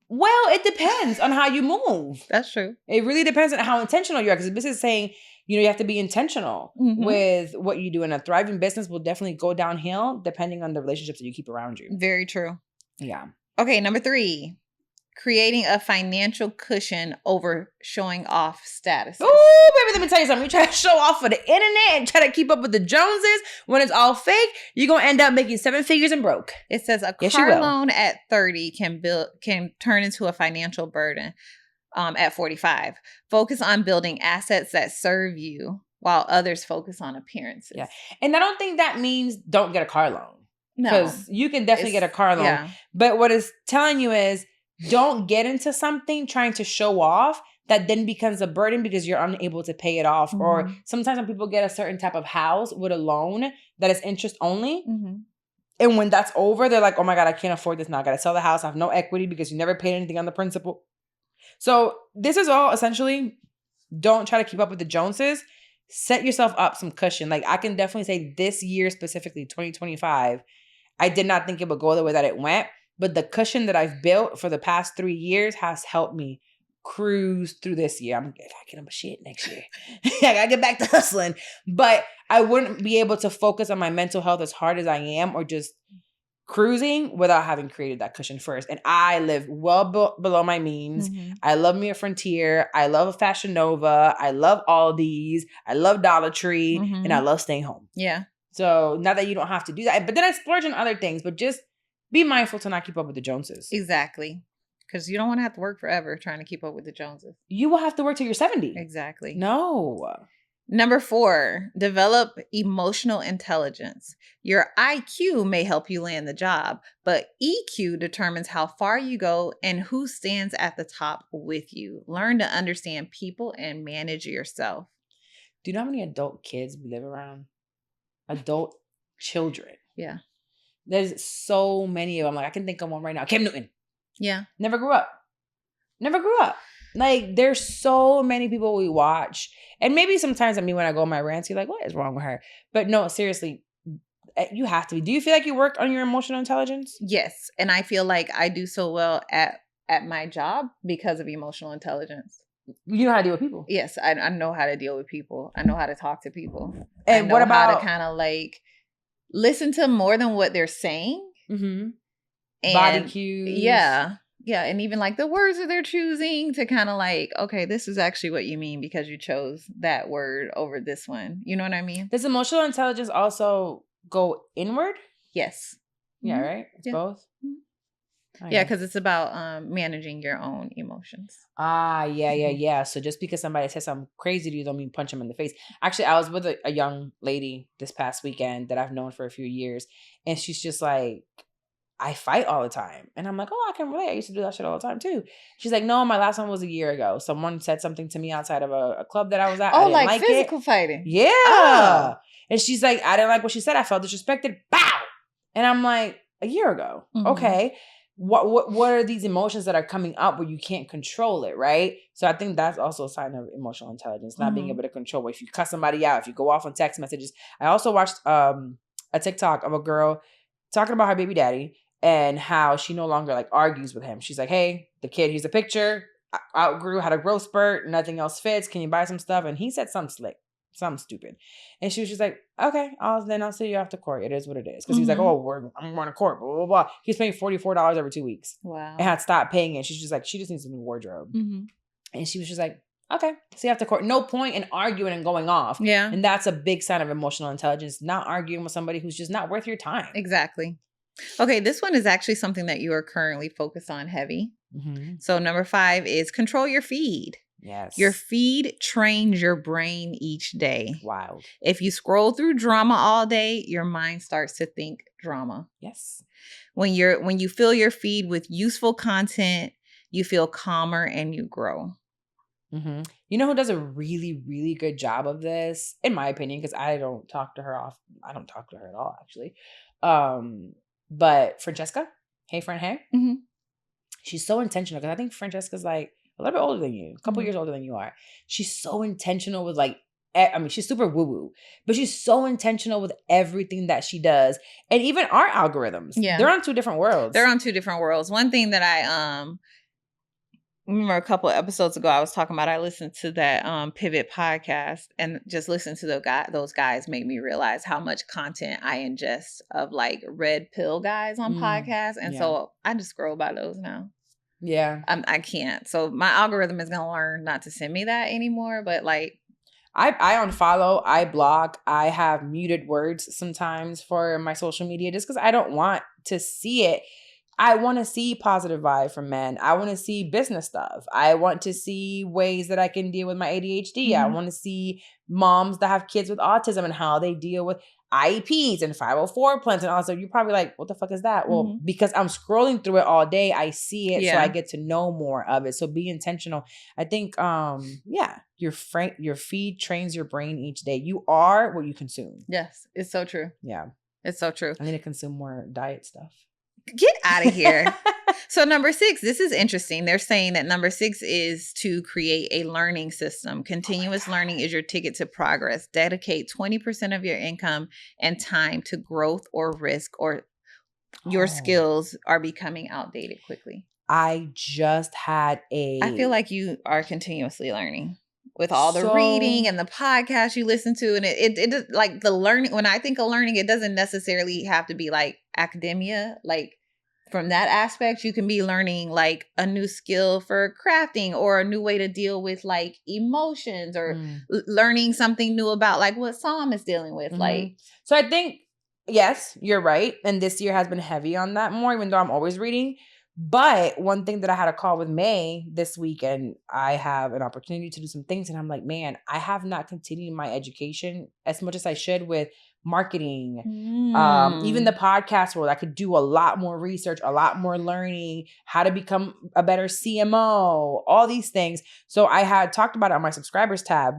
Well, it depends on how you move. That's true. It really depends on how intentional you are. Because this is saying, you have to be intentional with what you do. And a thriving business will definitely go downhill depending on the relationships that you keep around you. Very true. Yeah. Okay, number 3. Creating a financial cushion over showing off status. Oh, baby, let me tell you something. You try to show off for the internet and try to keep up with the Joneses when it's all fake, you're going to end up making 7 figures and broke. It says a car loan at 30 can turn into a financial burden at 45. Focus on building assets that serve you while others focus on appearances. Yeah. And I don't think that means don't get a car loan. No. Because you can definitely get a car loan. Yeah. But what it's telling you is, don't get into something trying to show off that then becomes a burden because you're unable to pay it off. Or sometimes when people get a certain type of house with a loan that is interest only, and when that's over, they're like, oh my God, I can't afford this now. I got to sell the house. I have no equity because you never paid anything on the principal. So this is all essentially, don't try to keep up with the Joneses. Set yourself up some cushion. Like I can definitely say this year specifically, 2025, I did not think it would go the way that it went. But the cushion that I've built for the past 3 years has helped me cruise through this year. I gotta get up a shit next year. I gotta get back to hustling. But I wouldn't be able to focus on my mental health as hard as I am or just cruising without having created that cushion first. And I live well below my means. I love me a Frontier. I love a Fashion Nova. I love Aldi's. I love Dollar Tree. And I love staying home. Yeah. So not that you don't have to do that. But then I splurge on other things. But just be mindful to not keep up with the Joneses. Exactly. Because you don't want to have to work forever trying to keep up with the Joneses. You will have to work till you're 70. Exactly. No. Number 4, develop emotional intelligence. Your IQ may help you land the job, but EQ determines how far you go and who stands at the top with you. Learn to understand people and manage yourself. Do you know how many adult kids we live around? Adult children. Yeah. There's so many of them. Like I can think of one right now. Cam Newton. Yeah. Never grew up. never grew up. Like, there's so many people we watch. And maybe sometimes, when I go on my rants, you're like, what is wrong with her? But no, seriously, you have to be. Do you feel like you worked on your emotional intelligence? Yes. And I feel like I do so well at my job because of emotional intelligence. You know how to deal with people? Yes. I know how to deal with people. I know how to talk to people. And what about how to kind of like listen to more than what they're saying? Mm-hmm. And body cues. Yeah. Yeah. And even like the words that they're choosing to kind of like, okay, this is actually what you mean because you chose that word over this one. You know what I mean? Does emotional intelligence also go inward? Yes. Yeah, right? It's both? Mm-hmm. Yeah, because it's about managing your own emotions. Yeah. So just because somebody says something crazy to you, don't mean punch them in the face. Actually, I was with a young lady this past weekend that I've known for a few years, and she's just like, I fight all the time. And I'm like, oh, I can relate. I used to do that shit all the time too. She's like, no, my last one was a year ago. Someone said something to me outside of a club that I was at. Oh, I didn't like physical fighting. Yeah. Oh. And she's like, I didn't like what she said. I felt disrespected. Bow. And I'm like, a year ago. Mm-hmm. Okay. What are these emotions that are coming up where you can't control it, right? So I think that's also a sign of emotional intelligence, not being able to control. If you cuss somebody out, if you go off on text messages. I also watched a TikTok of a girl talking about her baby daddy and how she no longer like argues with him. She's like, hey, the kid, here's a picture. I outgrew, had a growth spurt, nothing else fits. Can you buy some stuff? And he said something slick, something stupid. And she was just like, okay, I'll see you after court. It is what it is. Because he's like, oh, I'm going to court, blah, blah, blah. He's paying $44 every 2 weeks. Wow. And had stopped paying it. She's just like, she just needs a new wardrobe. Mm-hmm. And she was just like, okay, see you after court. No point in arguing and going off. Yeah. And that's a big sign of emotional intelligence, not arguing with somebody who's just not worth your time. Exactly. Okay, this one is actually something that you are currently focused on heavy. Mm-hmm. So number 5 is control your feed. Yes. Your feed trains your brain each day. Wow. If you scroll through drama all day, your mind starts to think drama. Yes. When you fill your feed with useful content, you feel calmer and you grow. Mm-hmm. You know who does a really, really good job of this, in my opinion, because I don't talk to her at all, actually. But Francesca, hey friend, hey. Mm-hmm. She's so intentional because I think Francesca's like a little bit older than you, a couple years older than you are. She's so intentional with like, I mean, she's super woo-woo, but she's so intentional with everything that she does. And even our algorithms, they're on 2 different worlds. They're on 2 different worlds. One thing that I remember a couple of episodes ago, I was talking about, I listened to that Pivot podcast, and just listening to those guys made me realize how much content I ingest of like red pill guys on podcasts. And so I just scroll by those now. Yeah. I can't. So my algorithm is going to learn not to send me that anymore. But like, I unfollow, I block, I have muted words sometimes for my social media just because I don't want to see it. I want to see positive vibe from men. I want to see business stuff. I want to see ways that I can deal with my ADHD. Mm-hmm. I want to see moms that have kids with autism and how they deal with IEPs and 504 plans and all that stuff. You're probably like, what the fuck is that? Well, because I'm scrolling through it all day, I see it, so I get to know more of it. So be intentional. I think, your feed trains your brain each day. You are what you consume. Yes, it's so true. Yeah. It's so true. I need to consume more diet stuff. Get out of here. So number 6, this is interesting. They're saying that number 6 is to create a learning system. Continuous learning is your ticket to progress. Dedicate 20% of your income and time to growth or risk, or your skills are becoming outdated quickly. I just had I feel like you are continuously learning with all the reading and the podcasts you listen to. And it like the learning, when I think of learning, it doesn't necessarily have to be like academia. Like from that aspect, you can be learning like a new skill for crafting or a new way to deal with like emotions, or learning something new about like what Psalm is dealing with. Mm-hmm. Like, so I think, yes, you're right. And this year has been heavy on that more, even though I'm always reading. But one thing that I had a call with May this week, and I have an opportunity to do some things. And I'm like, man, I have not continued my education as much as I should with marketing, even the podcast world. I could do a lot more research, a lot more learning, how to become a better CMO, all these things. So I had talked about it on my subscribers tab,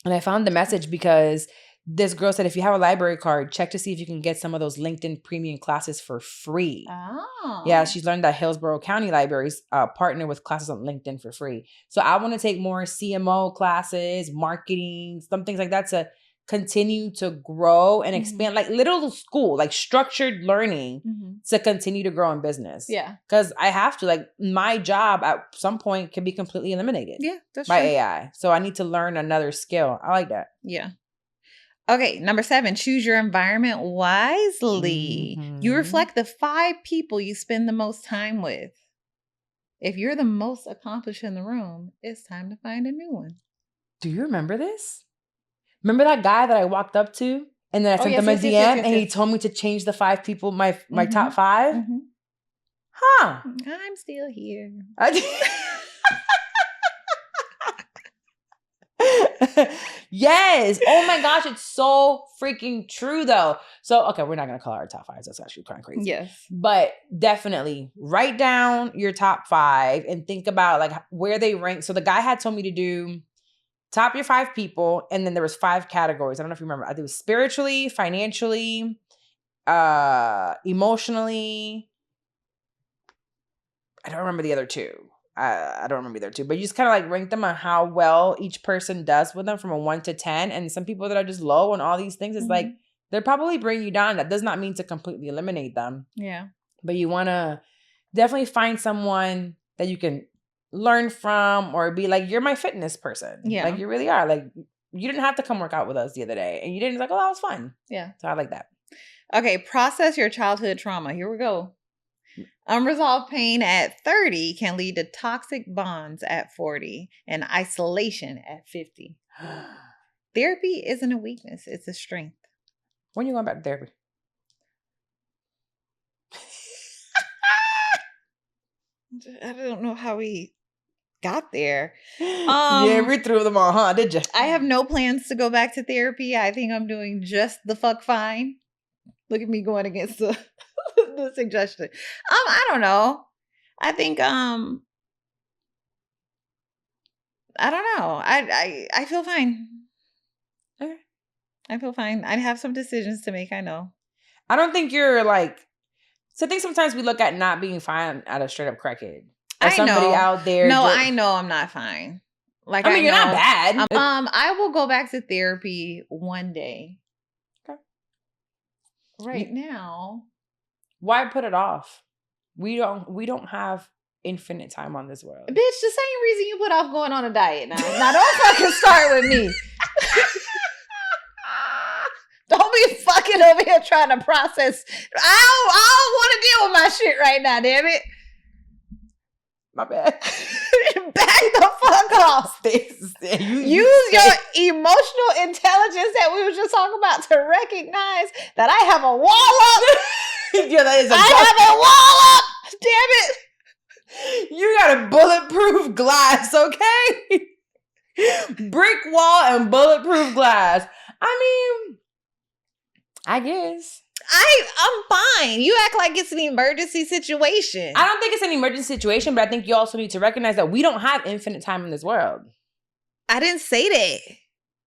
and I found the message because this girl said, if you have a library card, check to see if you can get some of those LinkedIn premium classes for free. Oh. Yeah, she's learned that Hillsborough County Libraries partner with classes on LinkedIn for free. So I want to take more CMO classes, marketing, some things like that to continue to grow and expand, like little school, like structured learning to continue to grow in business. Yeah. Because I have to, like, my job at some point can be completely eliminated by AI. So I need to learn another skill. I like that. Yeah. Okay, number 7, choose your environment wisely. You reflect the 5 people you spend the most time with. If you're the most accomplished in the room, it's time to find a new one. Do you remember this? Remember that guy that I walked up to and then I sent him a DM and he told me to change the 5 people, my top 5? Huh. I'm still here. Yes. Oh my gosh, it's so freaking true though. So, okay, we're not going to call our top 5s. That's actually kind of crazy. Yes. But definitely write down your top 5 and think about like where they rank. So the guy had told me to do top your 5 people, and then there was 5 categories. I don't know if you remember. I think it was spiritually, financially, emotionally. I don't remember the other 2. I don't remember the other 2, but you just kind of like rank them on how well each person does with them from a 1 to 10. And some people that are just low on all these things, it's like they're probably bringing you down. That does not mean to completely eliminate them. Yeah. But you want to definitely find someone that you can learn from or be like, you're my fitness person. Yeah. Like you really are. Like you didn't have to come work out with us the other day. And you didn't, like, oh, that was fun. Yeah. So I like that. Okay. Process your childhood trauma. Here we go. Unresolved pain at 30 can lead to toxic bonds at 40 and isolation at 50. Therapy isn't a weakness. It's a strength. When are you going back to therapy? I don't know how we got there. Yeah, we threw them all, huh? Did you? I have no plans to go back to therapy. I think I'm doing just the fuck fine. Look at me going against the suggestion. I don't know. I think I don't know. I feel fine. Okay. I feel fine. I have some decisions to make, I know. I don't think you're like, so I think sometimes we look at not being fine at a straight up crackhead. Or somebody out there. No, I know I'm not fine. Like, I mean, you're not bad. I will go back to therapy one day. Okay. Right now. Why put it off? We don't have infinite time on this world. Bitch, the same reason you put off going on a diet now. Now don't fucking start with me. Don't be fucking over here trying to process. I don't want to deal with my shit right now, damn it. My bad. Back the fuck off. Use your emotional intelligence that we were just talking about to recognize that I have a wall up. Yeah, that is I have a wall up. Damn it. You got a bulletproof glass, okay? Brick wall and bulletproof glass. I mean, I guess. I'm fine. You act like it's an emergency situation. I don't think it's an emergency situation, but I think you also need to recognize that we don't have infinite time in this world. I didn't say that.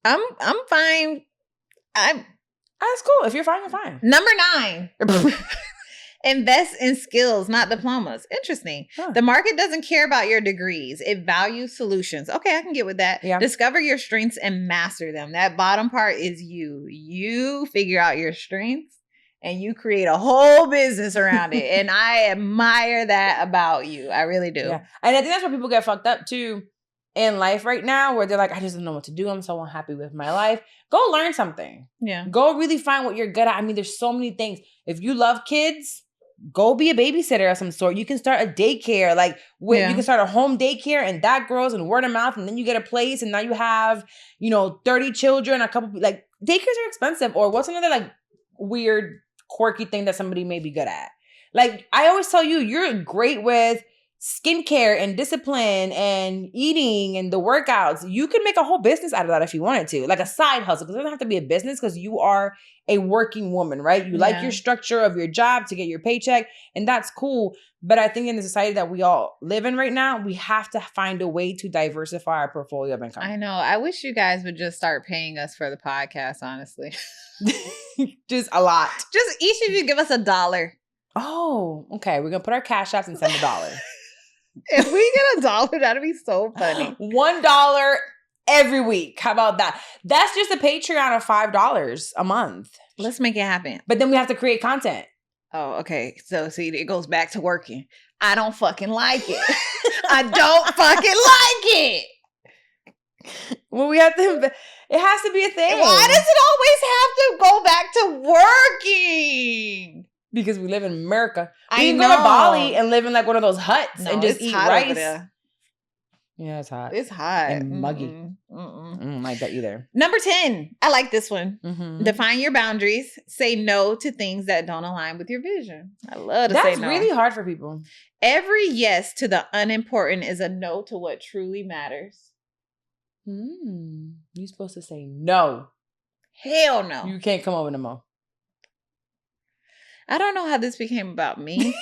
I'm fine. That's cool. If you're fine, you're fine. Number 9. Invest in skills, not diplomas. Interesting. Huh. The market doesn't care about your degrees. It values solutions. Okay, I can get with that. Yeah. Discover your strengths and master them. That bottom part is you. You figure out your strengths and you create a whole business around it. And I admire that about you. I really do. Yeah. And I think that's where people get fucked up too in life right now, where they're like, I just don't know what to do. I'm so unhappy with my life. Go learn something. Yeah. Go really find what you're good at. I mean, there's so many things. If you love kids, go be a babysitter of some sort. You can start a daycare. Like you can start a home daycare and that grows and word of mouth. And then you get a place and now you have, 30 children, a couple, like daycares are expensive. Or what's another like weird, quirky thing that somebody may be good at? Like I always tell you, you're great with skincare and discipline and eating and the workouts, you can make a whole business out of that if you wanted to, like a side hustle. Because it doesn't have to be a business because you are a working woman, right? You like your structure of your job to get your paycheck, and that's cool. But I think in the society that we all live in right now, we have to find a way to diversify our portfolio of income. I know. I wish you guys would just start paying us for the podcast, honestly. Just a lot. Just each of you give us $1. Oh, okay. We're going to put our cash apps and send $1. If we get $1, that'd be so funny. $1 every week. How about that? That's just a Patreon of $5 a month. Let's make it happen. But then we have to create content. Oh, okay. So see, it goes back to working. I don't fucking like it. I don't fucking like it. Well, we have to, it has to be a thing. Why does it always have to go back to working? Because we live in America. We can go to Bali and live in like one of those huts and just eat rice. Yeah, it's hot. It's hot. And muggy. I don't like that either. Number 10. I like this one. Mm-hmm. Define your boundaries. Say no to things that don't align with your vision. I love to say no. That's really hard for people. Every yes to the unimportant is a no to what truly matters. You're supposed to say no. Hell no. You can't come over no more. I don't know how this became about me.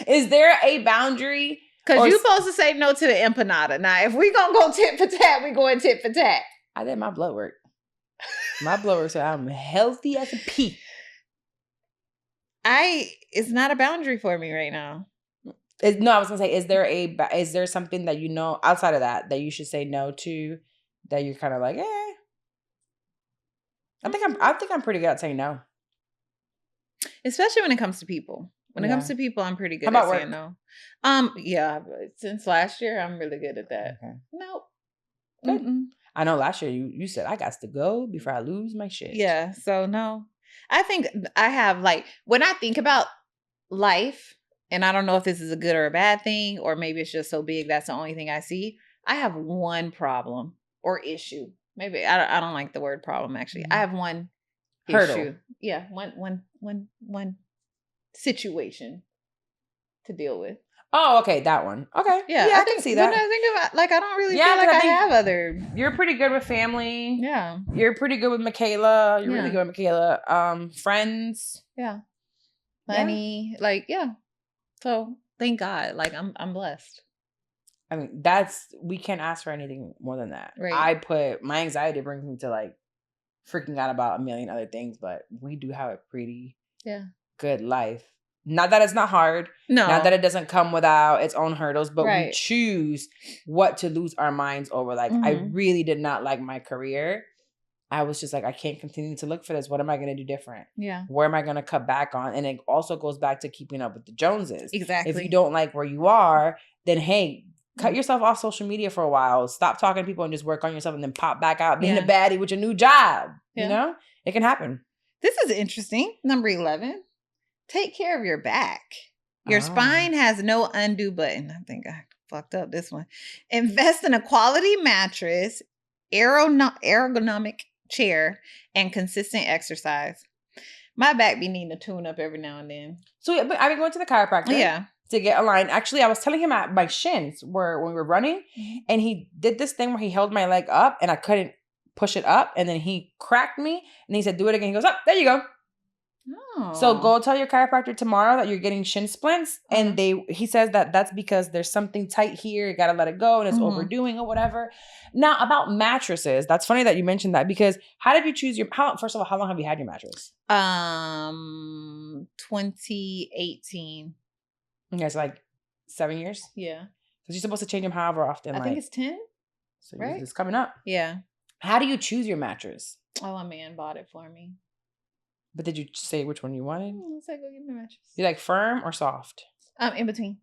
Is there a boundary? Because you're supposed to say no to the empanada. Now, if we going to go tit for tat, we going tit for tat. I did my blood work. My blood work said I'm healthy as a pea. It's not a boundary for me right now. No, I was going to say, is there something that you know outside of that you should say no to, that you're kind of like, I think I'm pretty good at saying no. Especially when it comes to people. When it comes to people, I'm pretty good at saying no. Yeah, but since last year, I'm really good at that. Okay. Nope. Good. I know last year you said I got to go before I lose my shit. Yeah, so no. I think I have when I think about life, and I don't know if this is a good or a bad thing, or maybe it's just so big that's the only thing I see. I have one problem or issue. Maybe I don't like the word problem actually. Mm-hmm. I have one hurdle. Issue. Yeah, one situation to deal with. Oh, okay, that one. Okay. Yeah, I can see that. When I think about I don't really feel like I have other. You're pretty good with family. Yeah. You're pretty good with Mikaela. You're really good with Mikaela. Friends. Yeah. Money. Yeah. So thank God. I'm blessed. I mean, we can't ask for anything more than that. Right. My anxiety brings me to freaking out about a million other things, but we do have a pretty good life. Not that it's not hard. No. Not that it doesn't come without its own hurdles, but we choose what to lose our minds over. I really did not like my career. I was just I can't continue to look for this. What am I going to do different? Yeah. Where am I going to cut back on? And it also goes back to keeping up with the Joneses. Exactly. If you don't like where you are, then hey, cut yourself off social media for a while. Stop talking to people and just work on yourself and then pop back out being a baddie with your new job. Yeah. You know? It can happen. This is interesting. Number 11. Take care of your back. Your spine has no undo button. I think I fucked up this one. Invest in a quality mattress, ergonomic chair, and consistent exercise. My back be needing a tune up every now and then. So I've been going to the chiropractor to get aligned. Actually, I was telling him my shins were when we were running, and he did this thing where he held my leg up and I couldn't push it up, and then he cracked me and he said, do it again. He goes, there you go. Oh. So go tell your chiropractor tomorrow that you're getting shin splints. And he says that's because there's something tight here. You got to let it go and it's overdoing or whatever. Now about mattresses, that's funny that you mentioned that, because how did you choose first of all, how long have you had your mattress? 2018. Okay, so 7 years? Yeah. Because you're supposed to change them however often. I think it's 10. So right? It's coming up. Yeah. How do you choose your mattress? Oh, a man bought it for me. But did you say which one you wanted? Let's say go get me a mattress. You like firm or soft? In between.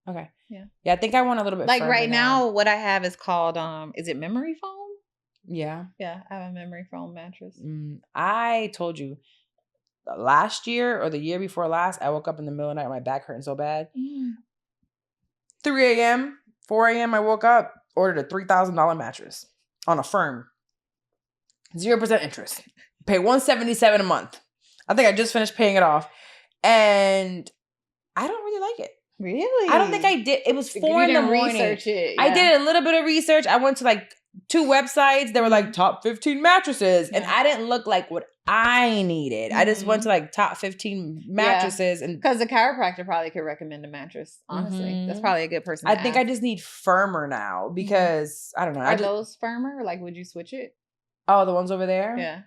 Okay. Yeah. Yeah, I think I want a little bit firm right now, what I have is called, is it memory foam? Yeah. Yeah, I have a memory foam mattress. I told you, last year or the year before last, I woke up in the middle of the night, my back hurting so bad. 3 a.m., 4 a.m., I woke up, ordered a $3,000 mattress on a firm. 0% interest. Pay $177 a month. I think I just finished paying it off. And I don't really like it. Really? I don't think I did. It was 4 in the morning. Research it, I did a little bit of research. I went to like 2 websites. They were like top 15 mattresses. And I didn't look like what I needed. I just went to like top 15 mattresses. And because the chiropractor probably could recommend a mattress. Honestly, that's probably a good person to think I just need firmer now because I don't know. Are those firmer? Like, would you switch it? Oh, the ones over there? Yeah.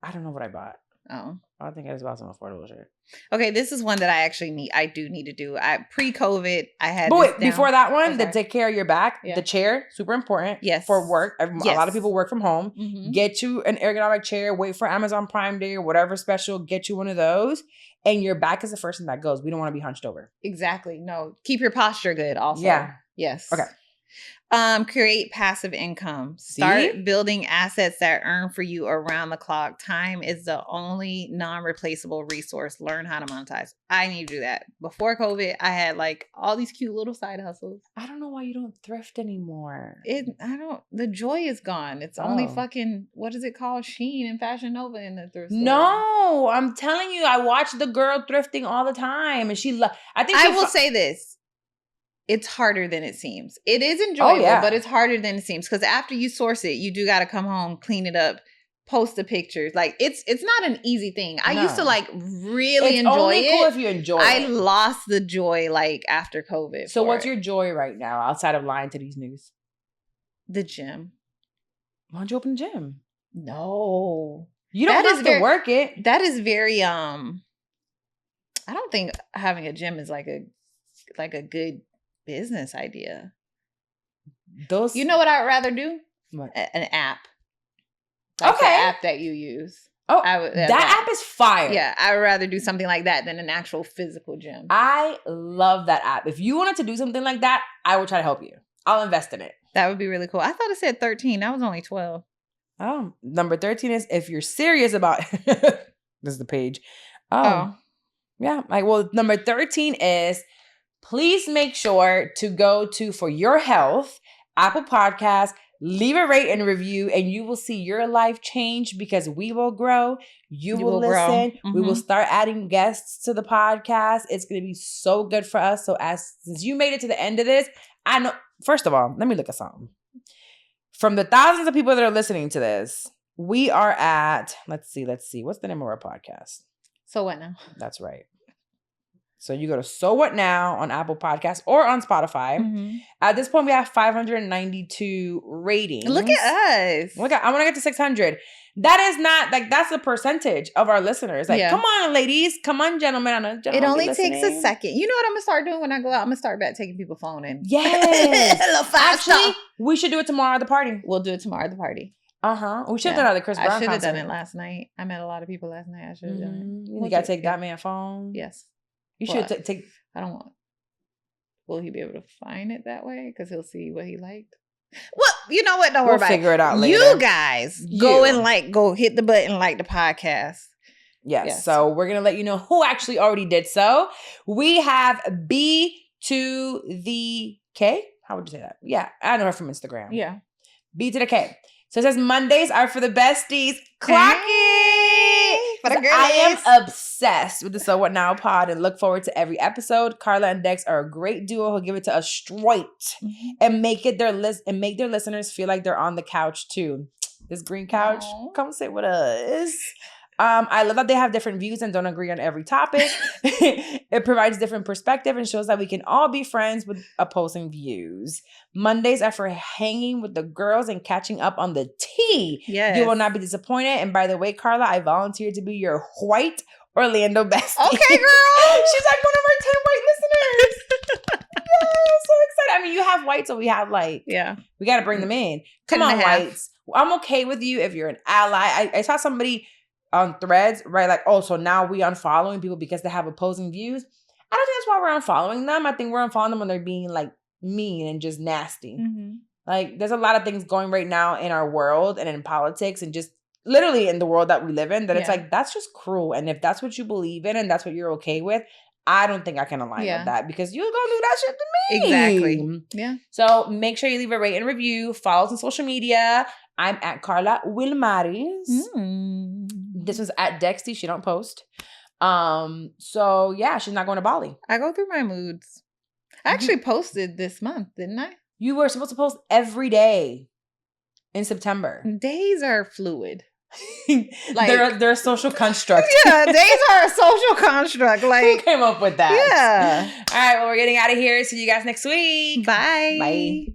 I don't know what I bought. Oh. I think I just bought some affordable shit. Okay, this is one that I do need to do. Pre-COVID, I had. But wait, before that one, to take care of your back, the chair, super important. Yes. For work. A lot of people work from home. Get you an ergonomic chair, wait for Amazon Prime Day or whatever special, get you one of those. And your back is the first thing that goes. We don't want to be hunched over. Exactly. No. Keep your posture good also. Yeah. Yes. Okay. Create passive income. Start building assets that earn for you around the clock. Time is the only non-replaceable resource. Learn how to monetize. I need to do that. Before COVID, I had like all these cute little side hustles. I don't know why you don't thrift anymore. The joy is gone. It's only fucking, what is it called? Shein and Fashion Nova in the thrift store. No, I'm telling you, I watch the girl thrifting all the time, and I will say this. It's harder than it seems. It is enjoyable, but it's harder than it seems. Because after you source it, you do got to come home, clean it up, post the pictures. Like, it's not an easy thing. I used to like really enjoy it. It's only cool if you enjoy it. I lost the joy like after COVID. So what's your joy right now outside of lying to these news? The gym. Why don't you open a gym? No. You don't have to work it. That is very, I don't think having a gym is like a good business idea. You know what I'd rather do? What? An app. Like the app that you use. Oh, that app is fire. Yeah, I would rather do something like that than an actual physical gym. I love that app. If you wanted to do something like that, I would try to help you. I'll invest in it. That would be really cool. I thought it said 13. That was only 12. Oh, number 13 is if you're serious about this is the page. Oh. Yeah. Number 13 is please make sure to go to For Your Health, Apple Podcasts, leave a rate and review, and you will see your life change because we will grow. You will listen. We will start adding guests to the podcast. It's going to be so good for us. So since you made it to the end of this, I know, first of all, let me look at something. From the thousands of people that are listening to this, we are at, let's see. What's the name of our podcast? So What Now? That's right. So you go to So What Now on Apple Podcasts or on Spotify. At this point, we have 592 ratings. Look at us. I want to get to 600. That is not, that's the percentage of our listeners. Come on, ladies. Come on, gentlemen. I know gentlemen it only takes a second. You know what I'm going to start doing when I go out? I'm going to start back taking people's phone in. Yes. Actually, we should do it tomorrow at the party. We'll do it tomorrow at the party. We should have done it at the Chris Brown I should have concert. done it last night. I met a lot of people last night. I should have done it. You got to take that man's phone? Yes. You should take. I don't want. Will he be able to find it that way? Because he'll see what he liked. Well, you know what? Don't worry about it. We'll figure it out later. You guys go hit the button, like the podcast. Yes. So we're gonna let you know who actually already did so. We have B to the K. How would you say that? Yeah, I know her from Instagram. Yeah. B to the K. So it says Mondays are for the besties. Clock it! For the girlies. I am obsessed with the So What Now pod and look forward to every episode. Carla and Dex are a great duo who'll give it to us straight and make their listeners feel like they're on the couch too. This green couch, come sit with us. I love that they have different views and don't agree on every topic. It provides different perspective and shows that we can all be friends with opposing views. Mondays are for hanging with the girls and catching up on the tea. Yes. You will not be disappointed. And by the way, Carla, I volunteered to be your white Orlando bestie. Okay, girl. She's like one of our 10 white listeners. Yeah, so excited. I mean, you have whites, so we have we got to bring them in. Come on, whites. I'm okay with you if you're an ally. I saw somebody on Threads, right? So now we unfollowing people because they have opposing views. I don't think that's why we're unfollowing them. I think we're unfollowing them when they're being mean and just nasty. There's a lot of things going right now in our world and in politics and just literally in the world that we live in that it's that's just cruel. And if that's what you believe in and that's what you're okay with, I don't think I can align with that because you're going to do that shit to me. Exactly. Yeah. So make sure you leave a rate and review. Follow us on social media. I'm at Carla Wilmaris. This was at Dexty. She don't post. So yeah, she's not going to Bali. I go through my moods. I actually posted this month, didn't I? You were supposed to post every day in September. Days are fluid. Like they're a social construct. Yeah, days are a social construct. Like, who came up with that? Yeah. All right, well, we're getting out of here. See you guys next week. Bye. Bye.